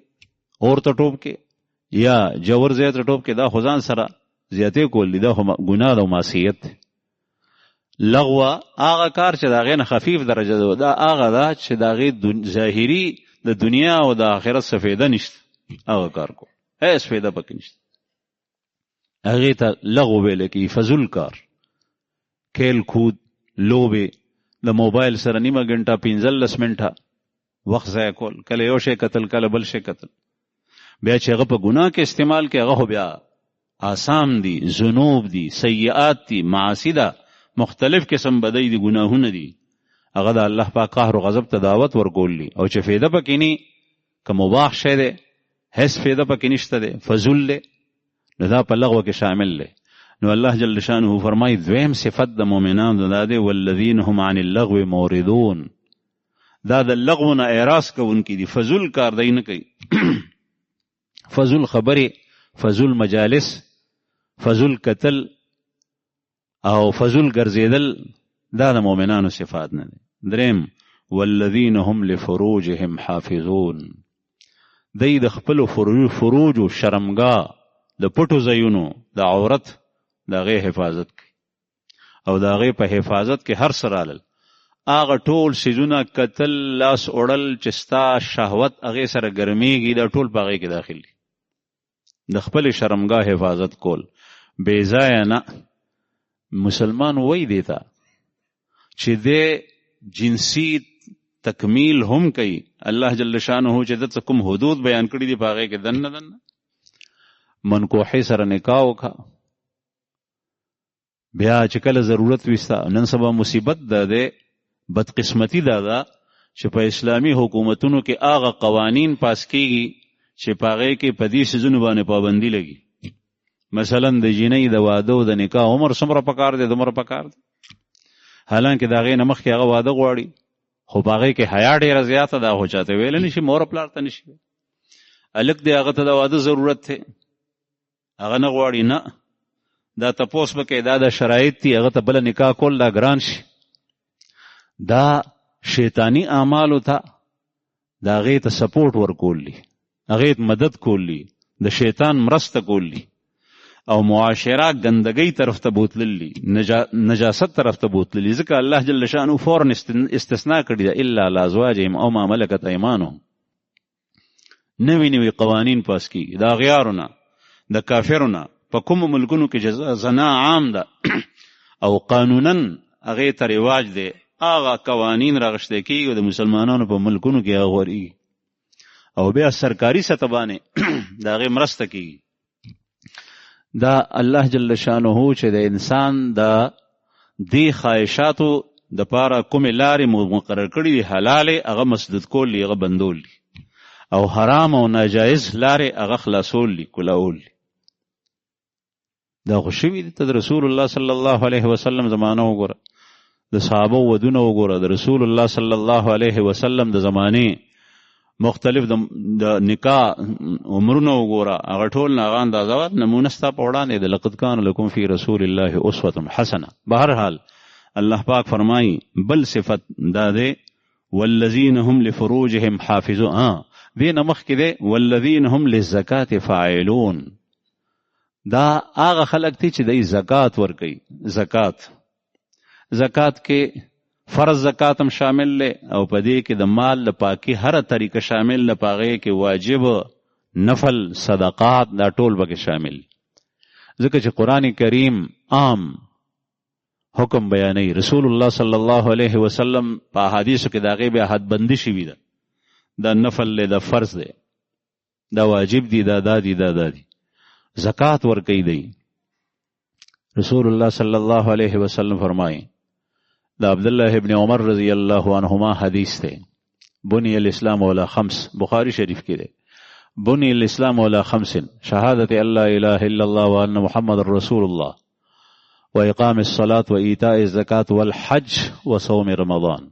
اور ته ټوپ کې، یا جوور ځای ته ټوپ کې، دا خو ځان سره زیاتې کول دي، دا خو ګناه او معصیت دی. لغوه هغه کار چې د هغې نه خفیف درجه ده، دا هغه ده چې د هغې ظاهري د دنیا او د آخرت څه فایده نشته، هغه کار کو هیڅ فایده پکې نشته، هغې ته لغو ویل کېږي. فضول کار، کیل کود، لوبې، د موبایل سره نیمه ګنټه 15 منټه وخت ضایع کول، کله یو شی کتل کله بل شی کتل. بیا چې هغه په ګناه کې استعمال کې، هغه خو بیا آثام دي، ذنوب دي، سیئات دي، معاصی ده، مختلف قسم بدی دي، ګناهونه دي. هغه د الله پاک قهر او غضب ته دعوت ورکول دي، او چې فایده پکې ني، که مباح شی دی هیڅ فایده پکې نشته دی، فضول دی، نو دا په لغوه کې شامل دی. نو الله جل شانه فرمایي دویم صفت د مؤمنانو دا دی والذین هم عن اللغو موردون. دا د لغو نه اعراض کوونکي دي، فضول کار دی نه کوي. فضول خبرې، فضول مجالس، فضول قتل او فضول ګرځېدل، دا د مؤمنانو صفات نه دي. دریم والذین هم لفروجهم حافظون. دی د خپل فروج او شرمګاه، د پټو ځایونو، د عورت د هغې حفاظت کوي، او د هغې په حفاظت کې هر څه رالل، هغه ټول څیزونه کتل، لاس وړل چې ستا شهوت هغې سره ګرمیږي، دا ټول په هغې کې داخل دي. د خپل شرمګاه حفاظت کول بې ځایه نه. مسلمان وایي دی ته چې دی جنسی تکمیل هم کوي، الله جل شانه چې دته کوم حدود بیان کړي دي په هغې کې دننه منکوحې سره نکاح وکړه. بیا چې کله ضرورت وستا، نن سبا مصیبت ده دی، بدقسمتی ده چې په اسلامي حکومتونو کې هغه قوانین پاس کیږي چې په هغې کې په دې څیزونو باندې پابندي لګي. مثلا د جینۍ د واده او د نکاح عمر څومره پکار دی، دومره پکار دی، حالانکه د هغې نه مخکې هغه واده غواړي، خو په هغې کې حیا ډېره زیاته ده، خو چاته ویلی نشي، مور پلار ته نشي. هلک دی هغه ته د واده ضرورت دی، هغه نه غواړي، نه دا تپوس بکې، دا د شرایط دي، هغه ته بله نکاح کول دا ګران شي. دا شیطانی اعمالو ته د هغې ته سپورټ ورکول دي، هغې ته مدد کول دي، د شیطان مرسته کول دي، او معاشره ګندګۍ طرف ته بوتلل دي، نجاست طرف ته بوتلل دي. ځکه الله جل شانه فورا استثناء کړي ده الا علی ازواجهم او ما ملکت ایمانهم. نوي قوانین پاس کیږي د اغیارو نه، د کافرو نه. په کومو ملکونو کې زنا عام ده او قانونا هغې ته رواج دی، هغه قوانین راغشتی کېږي او د مسلمانانو په ملکونو کې هغه غوړېږي، او بیا سرکاري سطح باندې د هغې مرسته کېږي. دا الله جل شانه چې د انسان د دې خواهشاتو د پاره کومې لارې مقرر کړي دي، حلالې هغه مسدود کول دي، هغه بندول دي، او حرام او ناجایز لارې هغه خلاصول دي، کلاول دي. دا خو شوي دي. ته د رسول الله صلی الله علیه وسلم زمانه وګوره، د صحابه ودونه وګوره، د رسول الله صلی الله علیه وسلم د زمانې مختلف د نکاح عمرونه وګوره، هغه ټول نه هغه اندازه نمونه ستا په وړاندې د لقد کان لکم فی رسول الله اسوة حسنه. بهرحال الله پاک فرمایي بل صفت دا دی والذین هم لفروجهم حافظون. دې نه مخکې دی والذین هم للزکاة فاعلون. دا هغه خلک دي چې دی زکات ورکوي. زکات کې فرض زکات هم شامل لی، او په دې کې د مال د پاکی هره طریقه شامل لی، په هغې کې واجب، نفل، صدقات، دا ټول پکې شامل. ځکه چې قرآن کریم عام حکم بیانوي، رسول الله صلی الله علیه وسلم په احادیثو کې د هغې بیا حد بندي شوي ده. دا نفل دی، دا فرض دی، دا واجب دی، دا دادی دا دادی. زکات ورکوي دی. رسول الله صلی الله علیه وسلم فرمائیں، دا عبداللہ ابن عمر رضی اللہ عنہما حدیث تے، بنی الاسلام علی خمس، بخاری شریف کی دے، بنی الاسلام علی خمس، شہادت اللہ الہ الا اللہ وان محمد رسول اللہ واقام الصلاة وایتاء الزکاة والحج وصوم رمضان.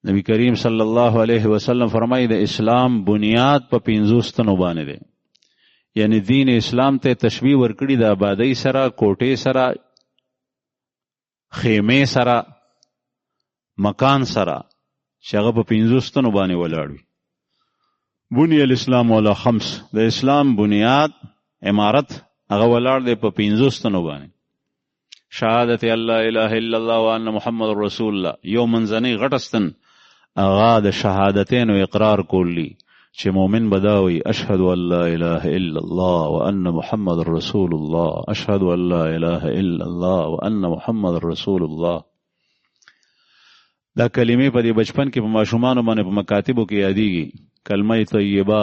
نبی کریم صلی اللہ علیہ وسلم فرمائی دے اسلام بنیاد پا پینزوستنو بانے دے، یعنی دین اسلام تے تشبیح ورکڑی دا آبادی سرا، کوٹے سرا، خیمه سرا، مکان سرا، شغه په پینځوستنو باندې ولاړوي. بنی الاسلام علی خمس، د اسلام بنیاد عمارت هغه ولاړ دی په پینځوستنو باندې. شهادت الله اله الا الله وان محمد رسول الله، یو منځنی غټستن هغه د شهادتینو اقرار کولی چې مؤمن بداوي اشهد ان لا اله الا الله وان محمد رسول الله، اشهد ان لا اله الا الله وان محمد رسول الله. دا کلمې په دې بچپن کې په ماشومانو باندې په مکاتبو کې یادېږي. کلمه طیبه،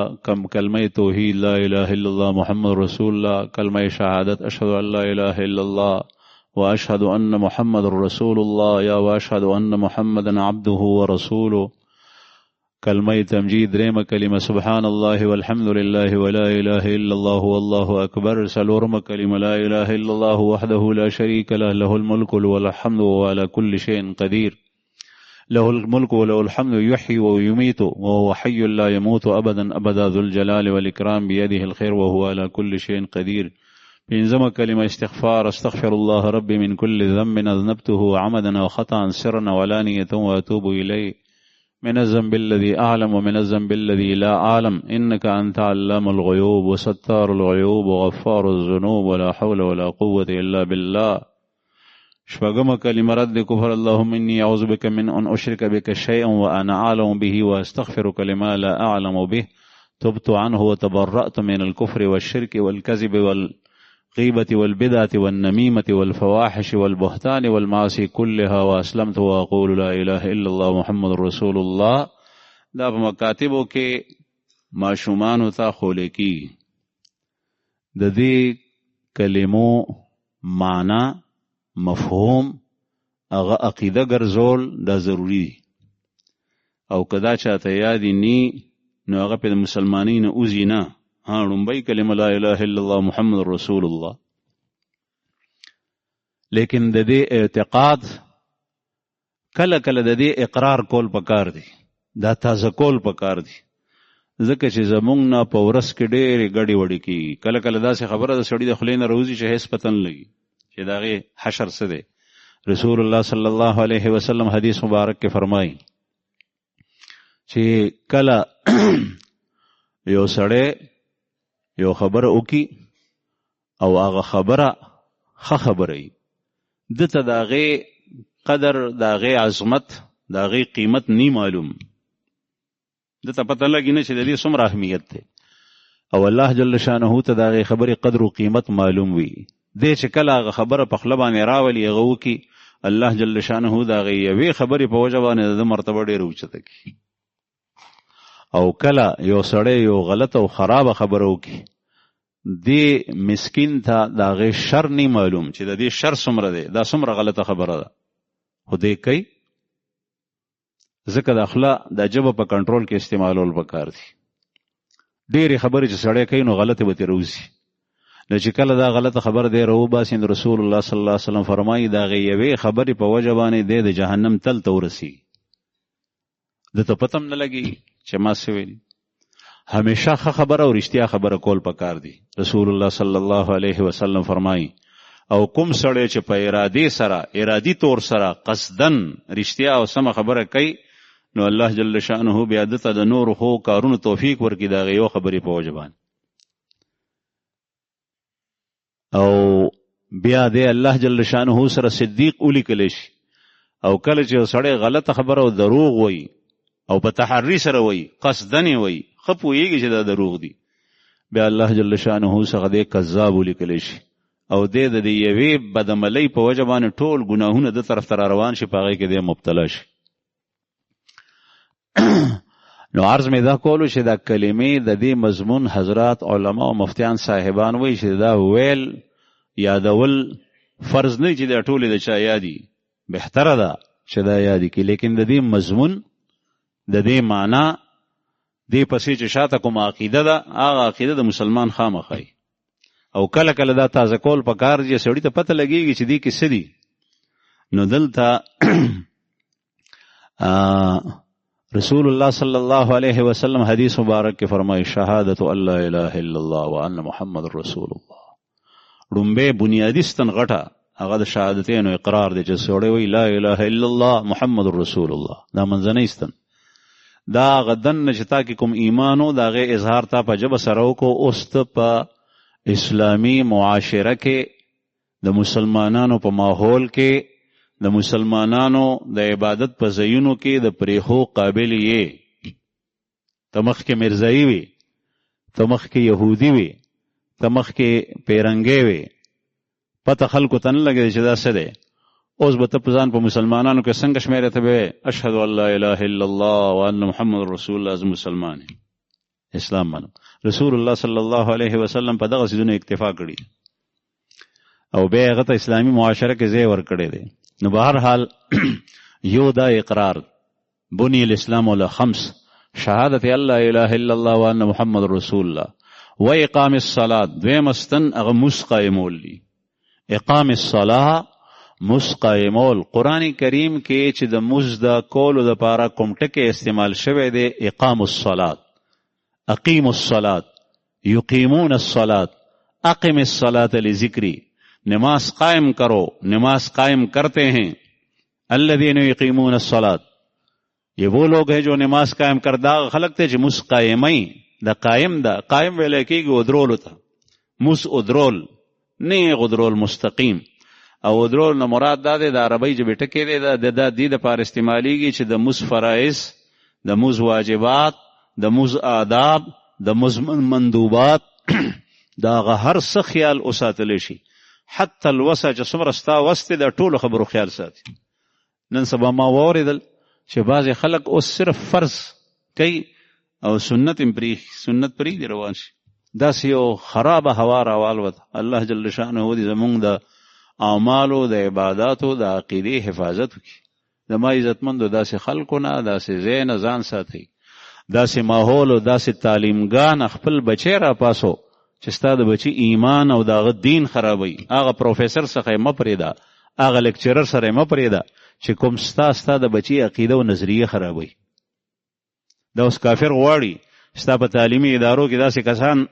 کلمه توحید لا اله الا الله محمد رسول الله، کلمه شهادت اشهد ان لا اله الا الله واشهد ان محمد رسول الله یا واشهد ان محمدا عبده ورسوله. کلمه تمجید دریم کلمه سبحان الله والحمد لله ولا اله الا الله والله اکبر. سلورم کلمه لا اله الا الله وحده لا شريك له له الملك وله الحمد وعلى كل شيء قدير. له الملك وله الحمد يحيي ويميت وهو حي لا يموت ابدا ابدا ذو الجلال والاكرام بيده الخير وهو على كل شيء قدير. بينزم كلمه استغفار استغفر الله ربي من كل ذنب اذنبته عمدا وخطا سرا وعلانية واتوب اليه من الذنب الذي أعلم ومن الذنب الذي لا أعلم إنك أنت علام الغيوب وستار الغيوب وغفار الذنوب ولا حول ولا قوة إلا بالله. شفقم كلمة رد كفر اللهم إني أعوذ بك من أن أشرك بك شيئا وأنا أعلم به وأستغفرك لما لا أعلم به تبت عنه وتبرأت من الكفر والشرك والكذب والغيبة والبدعة والنميمة والفواحش والبهتان والمعاصي كلها وأسلمت وأقول لا إله إلا الله محمد رسول الله. دا په مکاتبو کې ماشومانو ته ښوول کېږي. د دې کلمو معنا مفهوم هغه عقیده ګرځول دا ضروري دي، او که دا چاته یادي نی نو هغه په مسلمانۍ نه اوځي نه. لومبۍ کلمه لا اله الا الله محمد رسول الله، لیکن د دې اعتقاد کله کله د دې اقرار کول پکار دی، دا تازه کول پکار دی. ځکه چې زمونږ نه په ورځ کې ډېرې ګډې وډې کېږي. کله کله داسې خبره د سړي د خولې نه راوځي چې هېڅ پته نه لګي چې د هغې حشر څه دی. رسول الله صلی الله علیه وسلم حدیث مبارک کې فرمایي چې کله یو سړی یو خبره وکي او هغه خبره ښه خبره وي، دته د هغې قدر، د هغې عظمت، د هغې قیمت نی معلوم، دته پته لګي نه چې د دې څومره اهمیت دی. او الله جل شانه ته د هغې خبرې قدر و قیمت معلوم وي. دی چې کله هغه خبره په خوله باندې راولي هغه وکي، الله جل شانه د هغې یوې خبرې په وجه باندې د ده مرتبه ډېره اوچته کړي. او کله یو سړی یو غلط او خرابه خبره وکړي، دې مسکین ته د هغې شر نه معلوم چې د دې شر څومره دی، دا څومره غلطه خبره ده، خو دی کوي. ځکه د خوله د ژبه په کنټرول کې استعمالول پکار دي. ډېرې خبرې چې سړی کوي نو غلطې به ترې راوځي. نو چې کله دا غلطه خبره دی راوباسي، نو رسول الله صلی الله علیه وسلم فرمایي د هغې یوې خبرې په وجه باندې دی د جهنم تل ته ورسېږي، دته پته هم نه لګېږي چې ما څه ویلي. همیشه ښه خبره او رښتیا خبره کول پکار دي. رسول الله صلی الله علیه وسلم فرمایي او کوم سړی چې په ارادې سره، ارادي طور سره قصدن رښتیا او سمه خبره کوي، نو الله جل شانه بیا دته د نورو ښو کارونو توفیق ورکړي د هغې یو خبرې په وجه باندې. او بیا دی الله جل شانه سره صدیق ولیکلی شي. او کله چې یو سړی غلطه خبره او دروغ وایي او په تحري سره وایي، قصدن یې وایي، ښه پوهېږي چې دا دروغ دي، بیا الله جل شانه څخه دی کذاب ولیکلی شي. او دی د دې یوې بدعملۍ په وجه باندې ټول ګناهونه د طرف ته را روان شي، په هغې کې دی مبتلا شي. نو عرض مې دا کولو چې دا کلمې د دې مضمون حضرات علما او مفتیان صاحبان وایي چې دا ویل یادول فرض نه چې دا ټولې د چا یادي، بهتره ده چې دا یادي کی، لیکن د دې مضمون د دې معنا دې پسې چې شاته کوم عقیده ده هغه عقیده د مسلمان خامخای او کله کله دا تازه کول پکار دي، سړی ته پته لګیږي چې دې کې څه دي. نو دلته رسول الله صلی الله علیه وسلم حدیث مبارک کې فرمایي شهادت الله اله الا الله وان محمد رسول الله. ډومبه بنیادی ستن غټه هغه د شهادتینو اقرار دی چې سړی وی لا اله الا الله محمد رسول الله، دا منځنی ستن دا غدن نشتا کې کوم ایمانو دا غي اظهار تا په جبه سره کو اوست په اسلامی معاشره کې د مسلمانانو په ماحول کې د مسلمانانو د عبادت په ځایونو کې د پریخو قابل یې تمخ کې مرزایی وي، تمخ کې يهودي وي، تمخ کې پیرنګي وي، پته خلکو ته نه لګي چې دا څه دی. اوس به ته په ځان په مسلمانانو کې څنګه شمیرې ته به اشهد ان لا اله الا الله وان محمد رسول الله از مسلمان اسلام منو. رسول الله صلی الله علیه وسلم په دغه څیزونو اکتفا کړی او بیا هغه ته اسلامي معاشره کې ځای ورکړی دی. نو به هر حال یو دا اقرار بنی الاسلام علی خمس شهادت الله اله الا الله وان محمد رسول الله و اقام الصلاه دویم استن هغه مسقایمول دی. اقام الصلاه مسقایمول قرآن کریم کې چې د مز د کولو د پاره کوم ټکی استعمال شوی دی اقام الصلاه، اقیم الصلاه، یقیمون الصلاه، اقم الصلاه لذکری، نماز قائم کرو، نماز قائم کرتے ہیں. الذین یقیمون الصلاۃ، یہ وہ لوگ ہیں جو نماز قائم کردہ خلق تھے جو مس قائمئی دا قائم دا قائم ویلے کی گو ادرول تھا مس ادرول نہیں ادرول مستقیم او ادرول نہ مراد دا دے دا عربی جو ټکی دے دا دی د پار استعمالی گی چې د مس فرائض، د مس واجبات، د مس آداب، د مس مندوبات دا هر څه خیال اوساتل شي حتی الوسع چې څومره ستا وسته د ټولو خبرو خیال ساتي. نن سبا ما واوریدل چې بعضې خلک اوس صرف فرض کوي او سنت پرې دی روان شي. داسې یو خرابه هوا راوالوته. الله جل شانه دې زمونږ د اعمالو د عباداتو د عقیدې حفاظت وکړي. زما عزتمندو داسې خلکو نه داسې ځای نه ځان ساتئ، داسې ماحول او داسې تعلیمګان خپل بچی را پاسو چې ستا د بچی ایمان او داغه دین خرابوي. هغه پروفیسر څخه مه پرېږده، هغه لیکچرر سره مه پرېږده چې کوم ستا د بچی عقیده او نظریه خرابوي. دا اوس کافر غواړي ستا په تعلیمي ادارو کې داسې کسان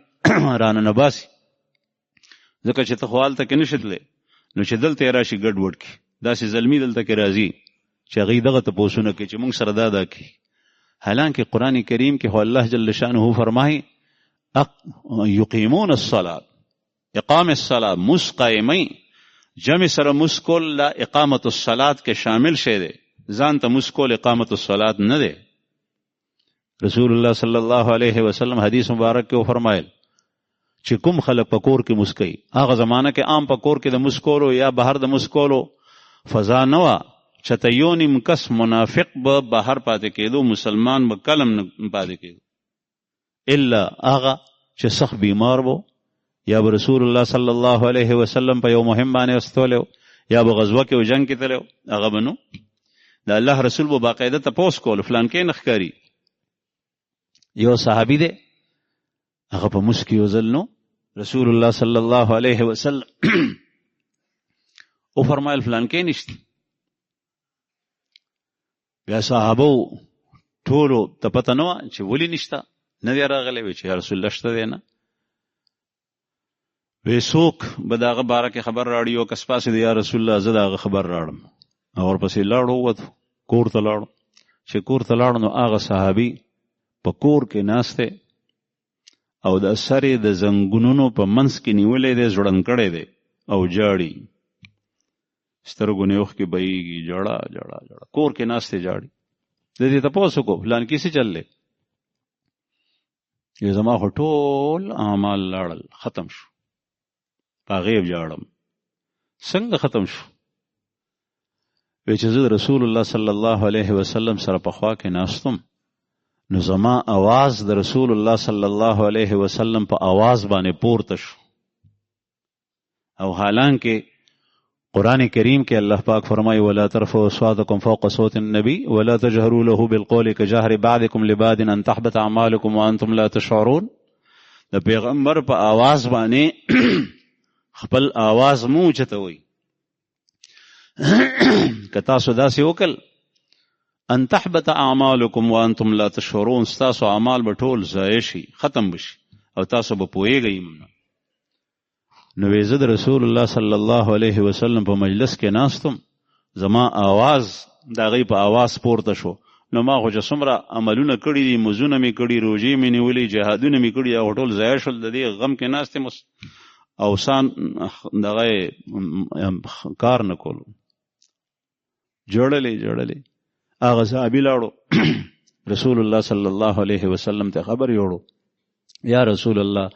رانه باسي، ځکه چې ته خو هلته کې نشې تللی، نو چې دلته یې راشي ګډ وډ کړي. داسې زلمي دلته کې راځي چې هغوی دغه تپوسونه کوي چې موږ سره دا کوي. حالانکه قرآن کریم کې خو الله جل شانه فرمایي یقیمون الصلاة، اقام الصلاة مسقایمئی جمع سره مسکول لا اقامت الصلاة کې شامل شه دی، ځان ته مسکول اقامت الصلاة نه دی. رسول الله صلی الله علیه وسلم حدیث مبارک کې فرمایل چې کوم خلک په کور کې مسکي، هغه زمانہ کې عام په کور کې د مسکولو یا بهر د مسکولو فضا نه وه چې ته یو نیم کس منافق به بهر پاتې کېدو، مسلمان به کلم نه پاتې کېدو الا هغه چې سخت بیمار وو یا به رسول الله صلی الله علیه وسلم په یو مهم باندې استولیو یا به غزوه کې او جنگ کې تلو، هغه بنو د الله رسول به باقاعده تپوس کول فلان کې نخکاری. یو صحابي دی هغه په مسکی وزل نو رسول الله صلی الله علیه وسلم او فرمایل فلان کې نشته. بیا صحابو ټولو ته پته نه وه چې ولې نشته، نه دی راغلی. وی چې یا رسول الله شته دی نه. وی څوک به د هغه باره کې خبر راړي، یو کس پاسې دی یا رسول الله زه د هغه خبر راړم. او ورپسې لاړو ووتو کور ته لاړو. چې کور ته لاړو نو هغه صحابي په کور کې ناست دی او د سرې د زنګونونو په منځ کې نیولی دی، زړن کړی دی او جاړي، سترګو نه اوښکې بهیږي، جړه جړه جړه کور کې ناست دی جاړي. د دې تپوس وکړو فلان کې څه چل دی؟ یو زما خو ټول اعمال لاړل، ختم شو، په غیب جاړم. څنګه ختم شو؟ وی چې زه رسول الله صلی الله علیه وسلم سره په خوا کې ناستم نو زما आवाज د رسول الله صلی الله علیه وسلم په आवाज باندې پورته شو. او حالانکه قرآن کریم کې الله پاک فرمایي ولا ترفعوا اصواتکم فوق صوت النبي ولا تجهروا له بالقول كجهر بعضكم لبعض ان تحبط اعمالكم وانتم لا تشعرون. د پیغمبر په आवाज باندې خپل आवाज مو چتوي کتا سودا سی وکل ان تحبط اعمالكم وانتم لا تشعرون، تاسو اعمال به ټول ضایع شي، ختم بشي او تاسو به پوهیږئ. نو زه د رسول الله صلی الله علیه وسلم په مجلس کې ناستم، زما आवाज د هغوی په आवाज پورته شو. نو ما خو چې څومره عملونه کړي دي، مزونه مې کړي، روژې مې نیولې، جهادونه مې کړي، هغه ټول ضایع شول. د دې غم کې ناست یم او سان دغه کار نه کولو. جوړلې هغه صحابي لاړو رسول الله صلی الله علیه وسلم ته خبر یوړو، یا رسول الله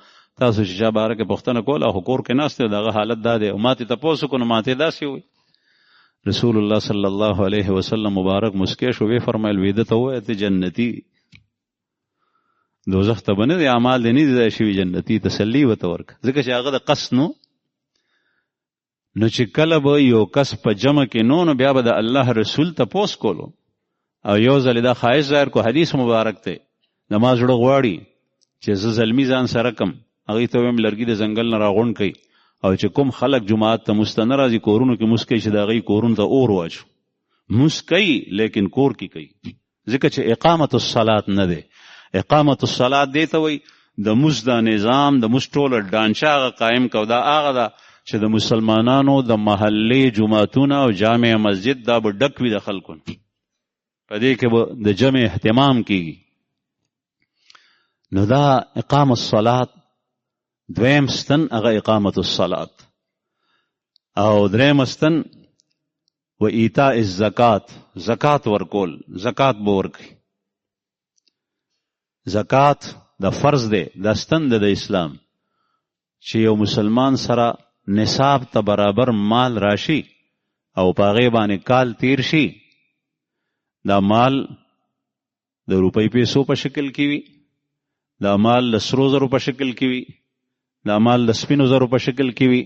تاسو چې چا باره کې پوښتنه کوله خو کور کې ناست دغه حالت دا دی او ماته تپوس وکړو، ماته داسې وي. رسول الله صلی الله علیه وسلم مبارک مسکی شو، وی فرمایل ویده ته ووایه ته جنتي، دوزخ ته به نه دی، اعمال دې نه دي ځای شوي، جنتي تسلي ورته ورکړه. ځکه چې هغه د قصد نو چې کله به یو کس په جمع کې نو بیا به د الله رسول تپوس کولو او یو ځل دا خواهش ظاهر کو. حدیث مبارک ته نماز زړه غواړي چې زه زلمی ځان سره کم، هغوی ته ویم لرګي د ځنګل نه راغونډ کړئ، او چې کوم خلک جماعت ته مونځ ته نه راځي کورونو کې مونځ کوي چې د هغوی کورونو ته اور واچو. مونځ کوي لیکن کور کې کوي، ځکه چې اقامت الصلات نه دی. اقامت الصلات دی ته وایي د مونځ دا نظام، د مونځ ټوله ډانچه هغه قایم کو. دا هغه ده چې د مسلمانانو د محلې جماعتونه او جامع مسجد دا به ډک وي د خلکو، په دې کې به د جمع اهتمام کیږي. نو دا اقام الصلات دویم ستن هغه اقامت الصلات، او دریم ستن و ایتاء الزکات، زکات ورکول، زکات به ورکړي. زکات د فرض دی، د ستن د اسلام، چې یو مسلمان سره نصاب ته برابر مال راشي او په هغې باندې کال تیر شي، دا مال د روپۍ پیسو په شکل کې وي، دا مال د سرو زرو په شکل کې وي، دا مال د سپینو زرو په شکل کې وي،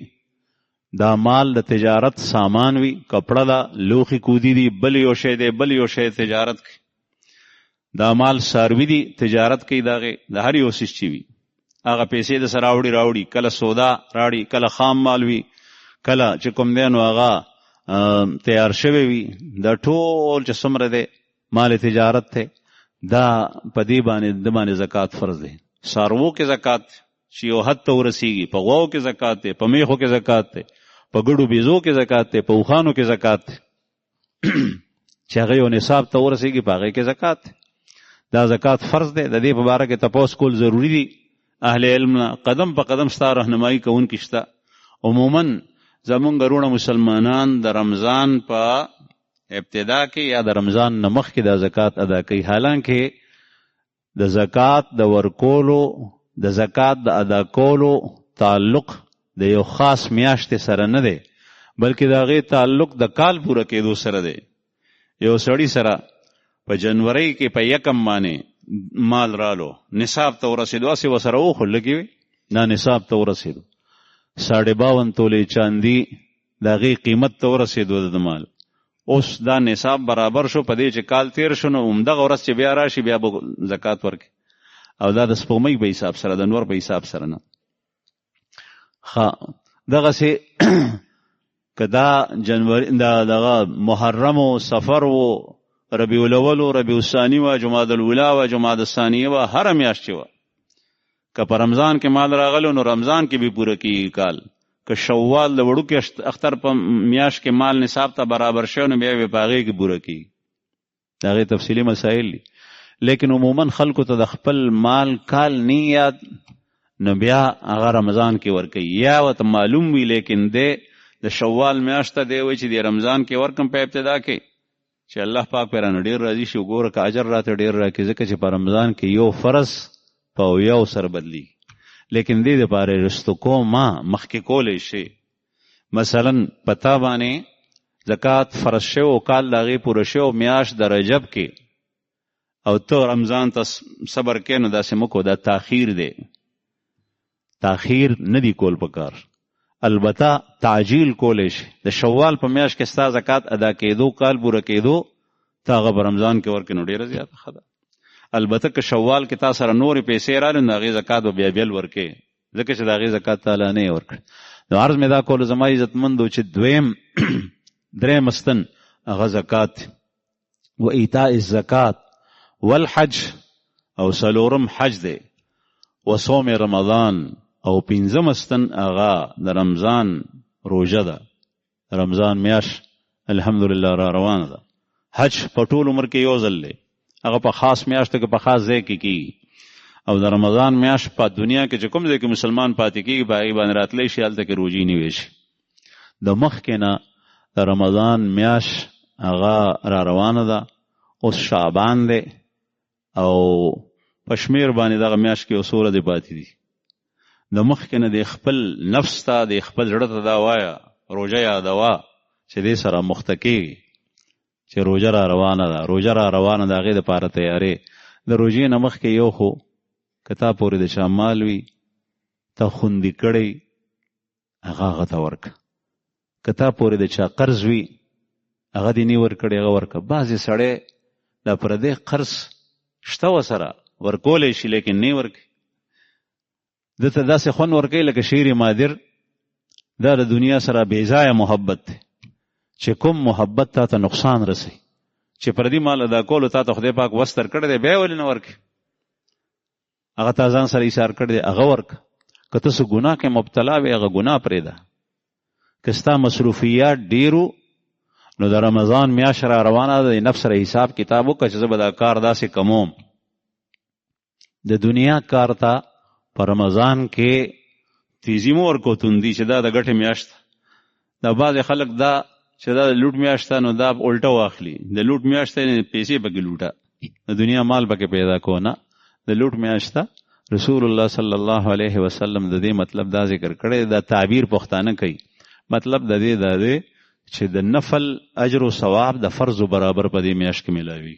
دا مال د تجارت سامان وي، کپڑا دا، لوخي کودي دي، بل یو شی دی، بل یو شی تجارت کوي، دا مال ساروي دي تجارت کوي، د هر یو څیز چې وي هغه پیسې د سره راوړي، کله سودا راوړي، کله خام مال وي، کله چې کوم دی نو هغه تیار شوی وي. دا ټول چې څومره دی مال تجارت دی، دا په دې باندې د باندې زکات فرض دی. ساروو کې زکات چې یو حد ته ورسیږي، په غواو کې زکات دی، په میخو کې زکات دی، په ګډو بیزو کې زکات دی، په اوښانو کې زکات دی چې هغه یو نصاب ته ورسیږي په هغې کې زکات دی. دا زکات فرض دی. د دې په باره کې تپوس کول ضروري دي. اهل علم قدم په قدم ستا رهنمایي کوونکي شته. عموما زمونږ وروڼه مسلمانان د رمضان په ابتدا کې یا د رمضان نه مخکې دا زکات ادا کوي، حالانکه د زکات د ورکولو، د زکات د ادا کولو تعلق د یو خاص میاشتې سره نه دی، بلکې د هغې تعلق د کال پوره کېدو سره دی. یو سړي سره په جنورۍ کې په یکم باندې مال رالو، نصاب ته ورسېدو، هسې ورسره وخو لږې وي، دا نصاب ته ورسېدو، 52 تولې چاندي د هغې قیمت ته ورسېدو د مال. اوس دا نصاب برابر شو، په دې چې کال تیر شو نو همدغه ورځ چې بیا راشي بیا به زکات ورکړي، او دا د سپوږمۍ په حساب سره، د نور په حساب سره نه. دغسې که دا جنوري دغه محرم و صفر و ربیع الاول و ربیع الثانی و جمادی الاولی و جمادی الثانیه و هر میاشت چې وه، که په رمضان کې مال راغلو نو رمضان کې به پوره کېږي کال، که شوال د وړوکې اختر په میاشت کې مال نصاب ته برابر شوی نو بیا به په هغې کې پوره کېږي. د هغې تفصیلي مسایل دي. لیکن عموما خلکو ته د خپل مال کال نه یاد، نو بیا هغه رمضان کې ورکوي، یا ورته معلوم وي لیکن د شوال میاشت ته دی وایي چې د رمضان کې ورکم په ابتدا کې، چې الله پاک پې رانه ډېر راضي شي، وګوره که اجر راته ډېر راکړي، ځکه چې په رمضان کې یو فرض په یو سره بدلیږي. لیکن دې دپاره رستو کومه مخکې کولی شي. مثلا په تا باندې زکات فرض شوی او کال د هغې پوره شوی، میاشت د رجب کې او ته رمضان ته صبر کې نو داسې مکو، دا تاخیر دی، تاخیر نه دی کول پکار. البته تعجیل کولی شي. د شوال په میاشت کې ستا زکات ادا کېدو، کال پوره کېدو، ته هغه په رمضان کې ورکې نو ډېره زیاته ښه ده. البته که شوال کې تا سره نورې پیسې راغلې نو د هغې زکات به بیا بیل ورکې، ځکه چې د هغې زکات تعالی نه یې ورکړي. نو عرض مې دا کولو زما عزتمندو چې دریم ستن هغه زکات و ایتاء الزکات والحج، او څلورم حج دی، و صوم رمضان، او پنځم ستن هغه د رمضان روژه ده. رمضان میاشت الحمدلله را روانه ده. حج په ټول عمر کې یو ځل دی، هغه په خاص میاشتو کې په خاص ځای کې کېږي. او د رمضان میاشت په دنیا کې چې کوم ځای کې مسلمان پاتې کېږي په هغې باندې راتلی شي، هلته کې روژې نیوی شي. د مخکې نه د رمضان میاشت هغه را روانه ده، اوس شعبان دی، او په شمیر باندې دغه میاشت کې یو څو ورځې پاتې دي. د مخکې نه د خپل نفس ته، د خپل زړه ته دا وایه، روژه یادوه چې دې سره مخته کېږي چې روژه را روانه ده، روژه را روانه ده، هغې دپاره تیارې. د روژې نه مخکې یو خو که تا پورې د چا مال وي ته خوندي کړی، هغه هغه ته ورکه. که تا پورې د چا قرض وي هغه دې نه ورکړی، هغه ورکه. بعضې سړی دا پردی قرض شته ورسره ورکولی شي لیکن نه ورکوي، ده ته داسې خوند ورکوي لکه شیر مادر. دا د دنیا سره بېځایه محبت دی چې کوم محبت تا ته نقصان رسوي. چې پردي مال ادا کولو تا ته خدای پاک وس در کړی دی، بیا ولې نه ورکوي؟ هغه تا ځان سره ایثار کړی دی، هغه ورکه. که ته څه ګناه کې مبتلا وې هغه ګناه پرېږده. که ستا مصروفیات ډېرو نو د رمضان میاشت را روانه ده، د نفس سره حساب کتاب وکړه چې زه به دا کار داسې کموم. د دنیا کار ته په رمضان کې تیزی مو ورکو توندي چې دا د ګټې میاشت ده. دا بعضې خلک دا چې دا د لوټ میاشت ده نو دا الټه واخلي، د لوټ میاشت ده پیسې پکې لوټه، د دنیا مال پکې پیدا کو نه، د لوټ میاشت ده. رسول الله صلی الله علیه وسلم د دې مطلب دا ذکر کړی، دا تعبیر پښتانه کوي. مطلب د دې دا دی چې د نفل اجر او ثواب د فرض برابر په دې میاشت کې ملاوي.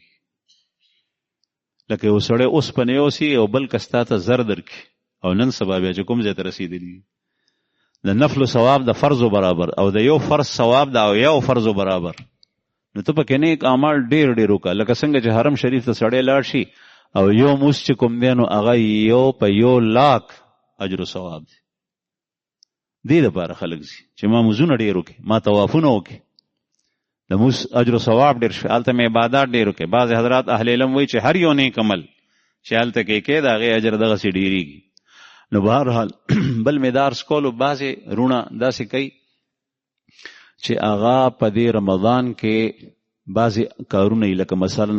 لکه یو سړی اوس په نیوسي او بل کس تا ته زر درکړي، او نن سبا بیا چې کوم ځای ته رسېدلي، د نفل ثواب د فرض برابر، او د یو فرض ثواب د یو فرض برابر. نو ته پکې نیک اعمال ډېر ډېر وکړه. لکه څنګه چې حرم شریف ته سړی لاړ شي او یو موس چې کوم دی نو هغه یو په 1,00,000 اجر او ثواب دی. دې دپاره خلک ځي چې ما مونځونه ډېر وکړي، ما طوافونه وکړي، د موس اجر او ثواب ډېر شي، هلته مې عبادات ډېر وکړي. بعضې حضرات اهل علم وایي چې هر یو نیک عمل چې هلته کې د هغې اجر دغسې ډېرېږي. نو بهرحال بل مې درس کولو، بعضې رونه داسې کوي چې هغه په دې رمضان کې بعضې کارونه یې لکه مثلا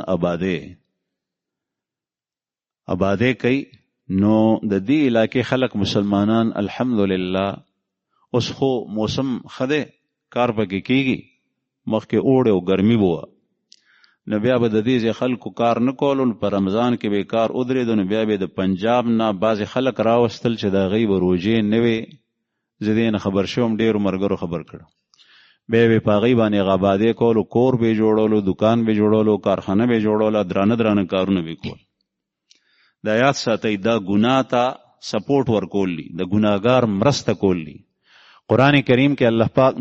آبادې کوي. نو د دې علاقې خلک مسلمانان الحمدلله اوس خو موسم ښه دی، کار پکې کېږي. مخکې اوړی او ګرمي به نو بیا به د دې ځای خلکو کار نه کولو، په رمضان کې به کار ودرېدو. نو بیا به د پنجاب نه بعضې خلک راوستل چې د هغوی به روژې نه وې. زه دې نه خبر شوم، ډېرو ملګرو خبر کړم. بیا به په هغوی باندې هغه آبادۍ کولو، کور به یې جوړولو، دکان به یې جوړولو، کارخانه به یې جوړوله، درانه درانه کارونه به یې کول. دا یاد ساتئ، دا ګناه ته سپورټ ورکول دي، د ګناهګار مرسته کول دي. قرآن کریم کے اللہ پاک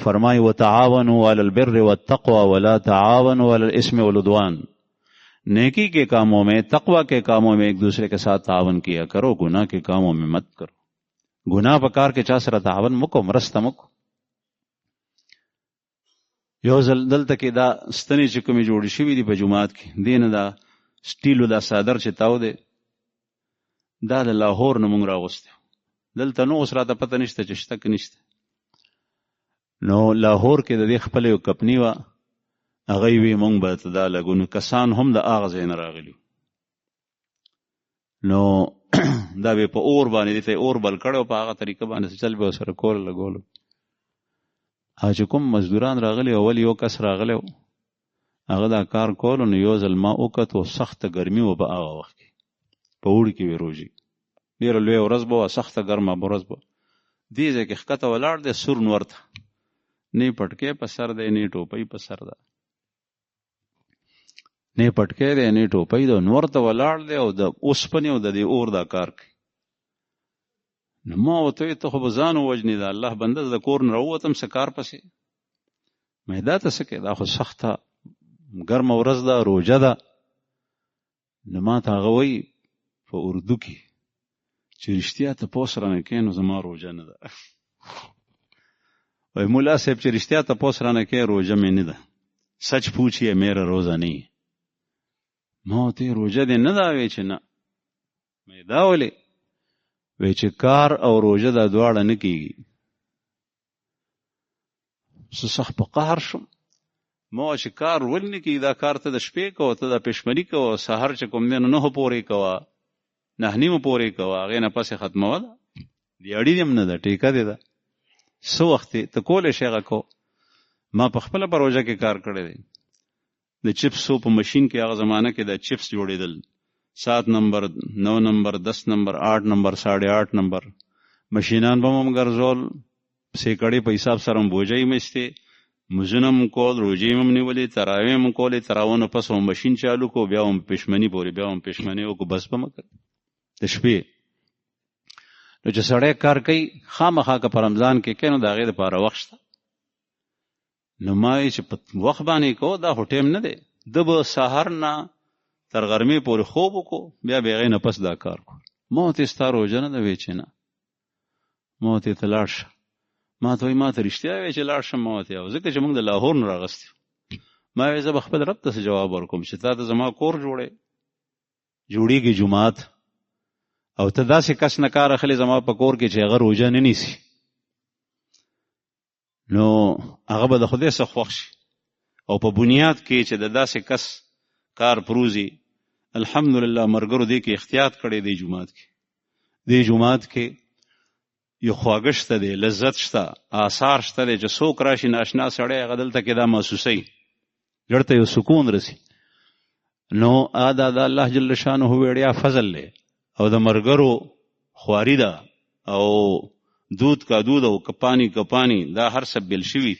فرمائی وتعاونوا علی البر والتقوى ولا تعاونوا علی الاسم والعدوان. نیکی کے کاموں میں، تقوی کے کاموں میں ایک دوسرے کے ساتھ تعاون کیا کرو، گناہ کے کاموں میں مت کرو. گناہ پکار کے چا سره تعاون مکو، مرسته مکو. یو ځل دلته کې دا ستنې چې کومې جوړې شوي دي په جومات کې، دې نه دا سټیلو دا صادر چې تاو دی، دا د لاهور نه مونږ راغوستی. دلته نو اوس راته پته نشته چې شته که نشته. نو لاهور کې د دې خپله یو کمپني وه، هغوی وی مونږ به ته دا لګو. نو کسان هم د هغه ځای نه راغلي، نو دا به په اور باندې دې ته اور بل کړی، په هغه طریقه باندې چل به ورسره کول لګولو. هغه چې کوم مزدوران راغلي، اول یو کس راغلی و، هغه دا کار کولو. نو یو ځل ما وکتو، سخته ګرمي وه په هغه وخت کې، په اوړي کې وې روژې، ډېره لویه ورځ به وه، سخته ګرمه ورځ به. دې ځای کې ښکته ولاړ دی سور نور ته، نه پټکی په سر دی نه ټوپۍ په سر ده. نه پټکی دی نه ټوپۍ دی، نور ته ولاړ دی او د اوسپنې او د دې اور دا کار کوي. نو ما ورته وویل ته خو به ځان ووژنې، د الله بنده د کور نه راووتم څه کار پسې، مې دا ته څه کوې، دا خو سخته ګرمه ورځ ده، روژه ده. نو ما ته هغه وایي په اردو کې چې رښتیا تپوس رانه کوې نو زما روژه نه ده. وایي ملا صاحب چې رښتیا تپوس رانه کوې روژه مې نه ده، سچ پوچھیے میرا روزہ نہیں. ما ورته روژه دې نه ده؟ وی چې نه. مې دا ولې؟ وی چې کار او روژه دا دواړه نه کېږي. زه سخت په قهر شم. ما چې کار ولې نه کېږي، دا کار ته د شپې کوه، ته دا پشمني کوه، سهار چې کوم دی نو 9 پورې کوه، 9:30 پورې کوه، هغې نه پسې ختموه ده. دیاړي دې هم نه ده، ټیکه دې ده. څه وخت ته کولی شې هغه کو. ما په خپله په روژه کې کار کړی دی. د چپسو په مشین کې هغه زمانه کې د چپس جوړېدل، 7 نمبر 9 نمبر 10 نمبر 8 نمبر 8.5 نمبر مشینان به هم ګرځول، سیکړې په حساب سره هم بوجۍ مستې، مزونه هم کول، روژې هم نیولې، تراویح هم کولې، تراونه پس هم مشین چالو کو، بیا هم پشمني پورې، بیا هم پشمني وکړو، بس به مه کوه د شپې. نو چې سړی کار کوي خامخا که په رمضان کې کوي نو د هغې دپاره وخت شته. نو ما چې په وخت باندې کو دا خو ټیم نه دی، ده به سهار نه تر غرمې پورې خوب وکړو، بیا به هغې نه پس دا کار کو. ما ورته ستا روژه نه ده؟ وی چې نه. ما ورته ته لاړ شه. ما ته وایي ما ته رښتیا وایې چې لاړ شم؟ ما ورته ځکه چې موږ د لاهور نه راغستي. ما وایي زه به خپل رب ته څه جواب ورکوم چې تا ته زما کور جوړېږي جومات، او ته داسې کس نه کار اخلې زما په کور کې چې هغه روژه نه نیسي، نو هغه به د خدای څخه خوښ شي. او په بنیاد کې چې د داسې کس کار پروزي، الحمدلله مرګرو دې کې احتیاط کړی دی. جومات کې یو خواږه شته دی، لذت شته، آثار شته دی چې څوک راشي ناشنا سړی هغه دلته کې دا محسوسوي، زړه ته یو سکون رسي. نو دا د الله جل شانه وړیا فضل دی او د مرګرو خواري ده، او دود کا دود او کپانی دا هر څه بیل شوي.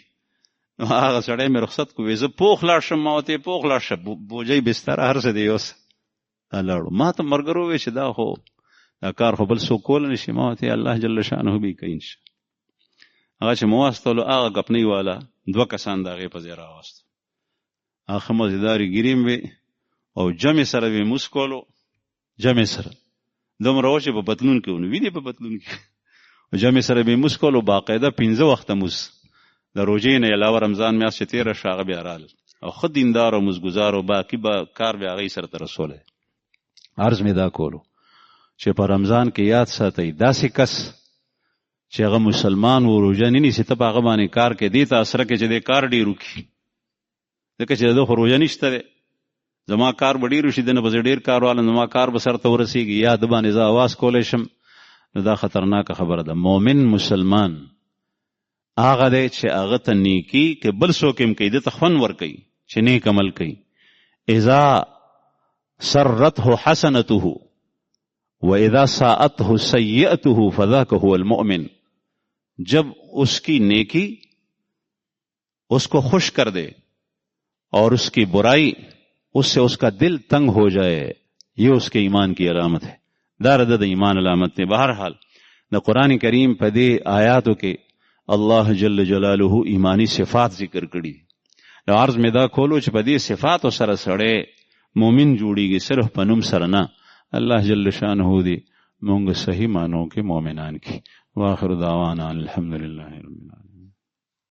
نو هغه سړی مې رخصت کو، زه پوخ لاړ شم. ما ورته پوخ لاړ شه، بوجۍ بستر هر څه دی اوس لاړو. ما ته مرګرو وویل چې دا خو دا کار خو بل څوک کولی نشي. ما ورته الله جل شانه به یې کوي انشاء. هغه چې مو واستولو هغه ګپنۍ والا 2 کسان د هغې په ځای راواستو. هغه ښه مزېدارې ګیرې وې او جمع سره به یې موس کولو، جمع سره دومره و چې په پتلون کې ونه وینې په پتلون کې جمع سره به یې موس کولو، باقاعده 15 وخته موس. د روژې نه علاوه رمضان میاشت چې تېره شوه هغه بیا رال او ښه دیندار او مزګزار او باقي به کار به هغې سره ته رسولی. عرض مې دا کولو چې په رمضان کې یاد ساتئ داسې کس چې هغه مسلمان و روژه نه نیسي، ته په هغه باندې کار کې دې ته اثره کې چې دې کار ډېر وکړي، ځکه چې د ده خو روژه نشته دی. زما کار به ډېر وشي، دنه به زه ډېر کار والم، زما کار به سر ته ورسېږي، یا د باندې زه اواز کولی شم. نو دا خطرناکه خبره ده. مومن مسلمان هغه دی چې هغه ته نیکي که بل څوک هم کوي ده ته خوند ورکوي چې نیک عمل کوي. اذا سرته حسنته واذا ساءته سیئته فذاک هو المؤمن. جب اس کی نیکی اس کو خوش کر دے اور اس کی برائی اس سے اس کا دل تنگ ہو جائے، یہ اس کے ایمان کی علامت ہے. دار د ایمان علامت نے. بہرحال د قرآن کریم په دې آیاتو کې الله جل جلاله ایمانی صفات ذکر کړي. نو عرض مې دا کولو چې په دې صفاتو سره سړی مومن جوړیږي، صرف په نوم سره نه. الله جل شانه دې مونږ صحیح معنو کې مؤمنان کی. واخر دعوانا الحمدلله.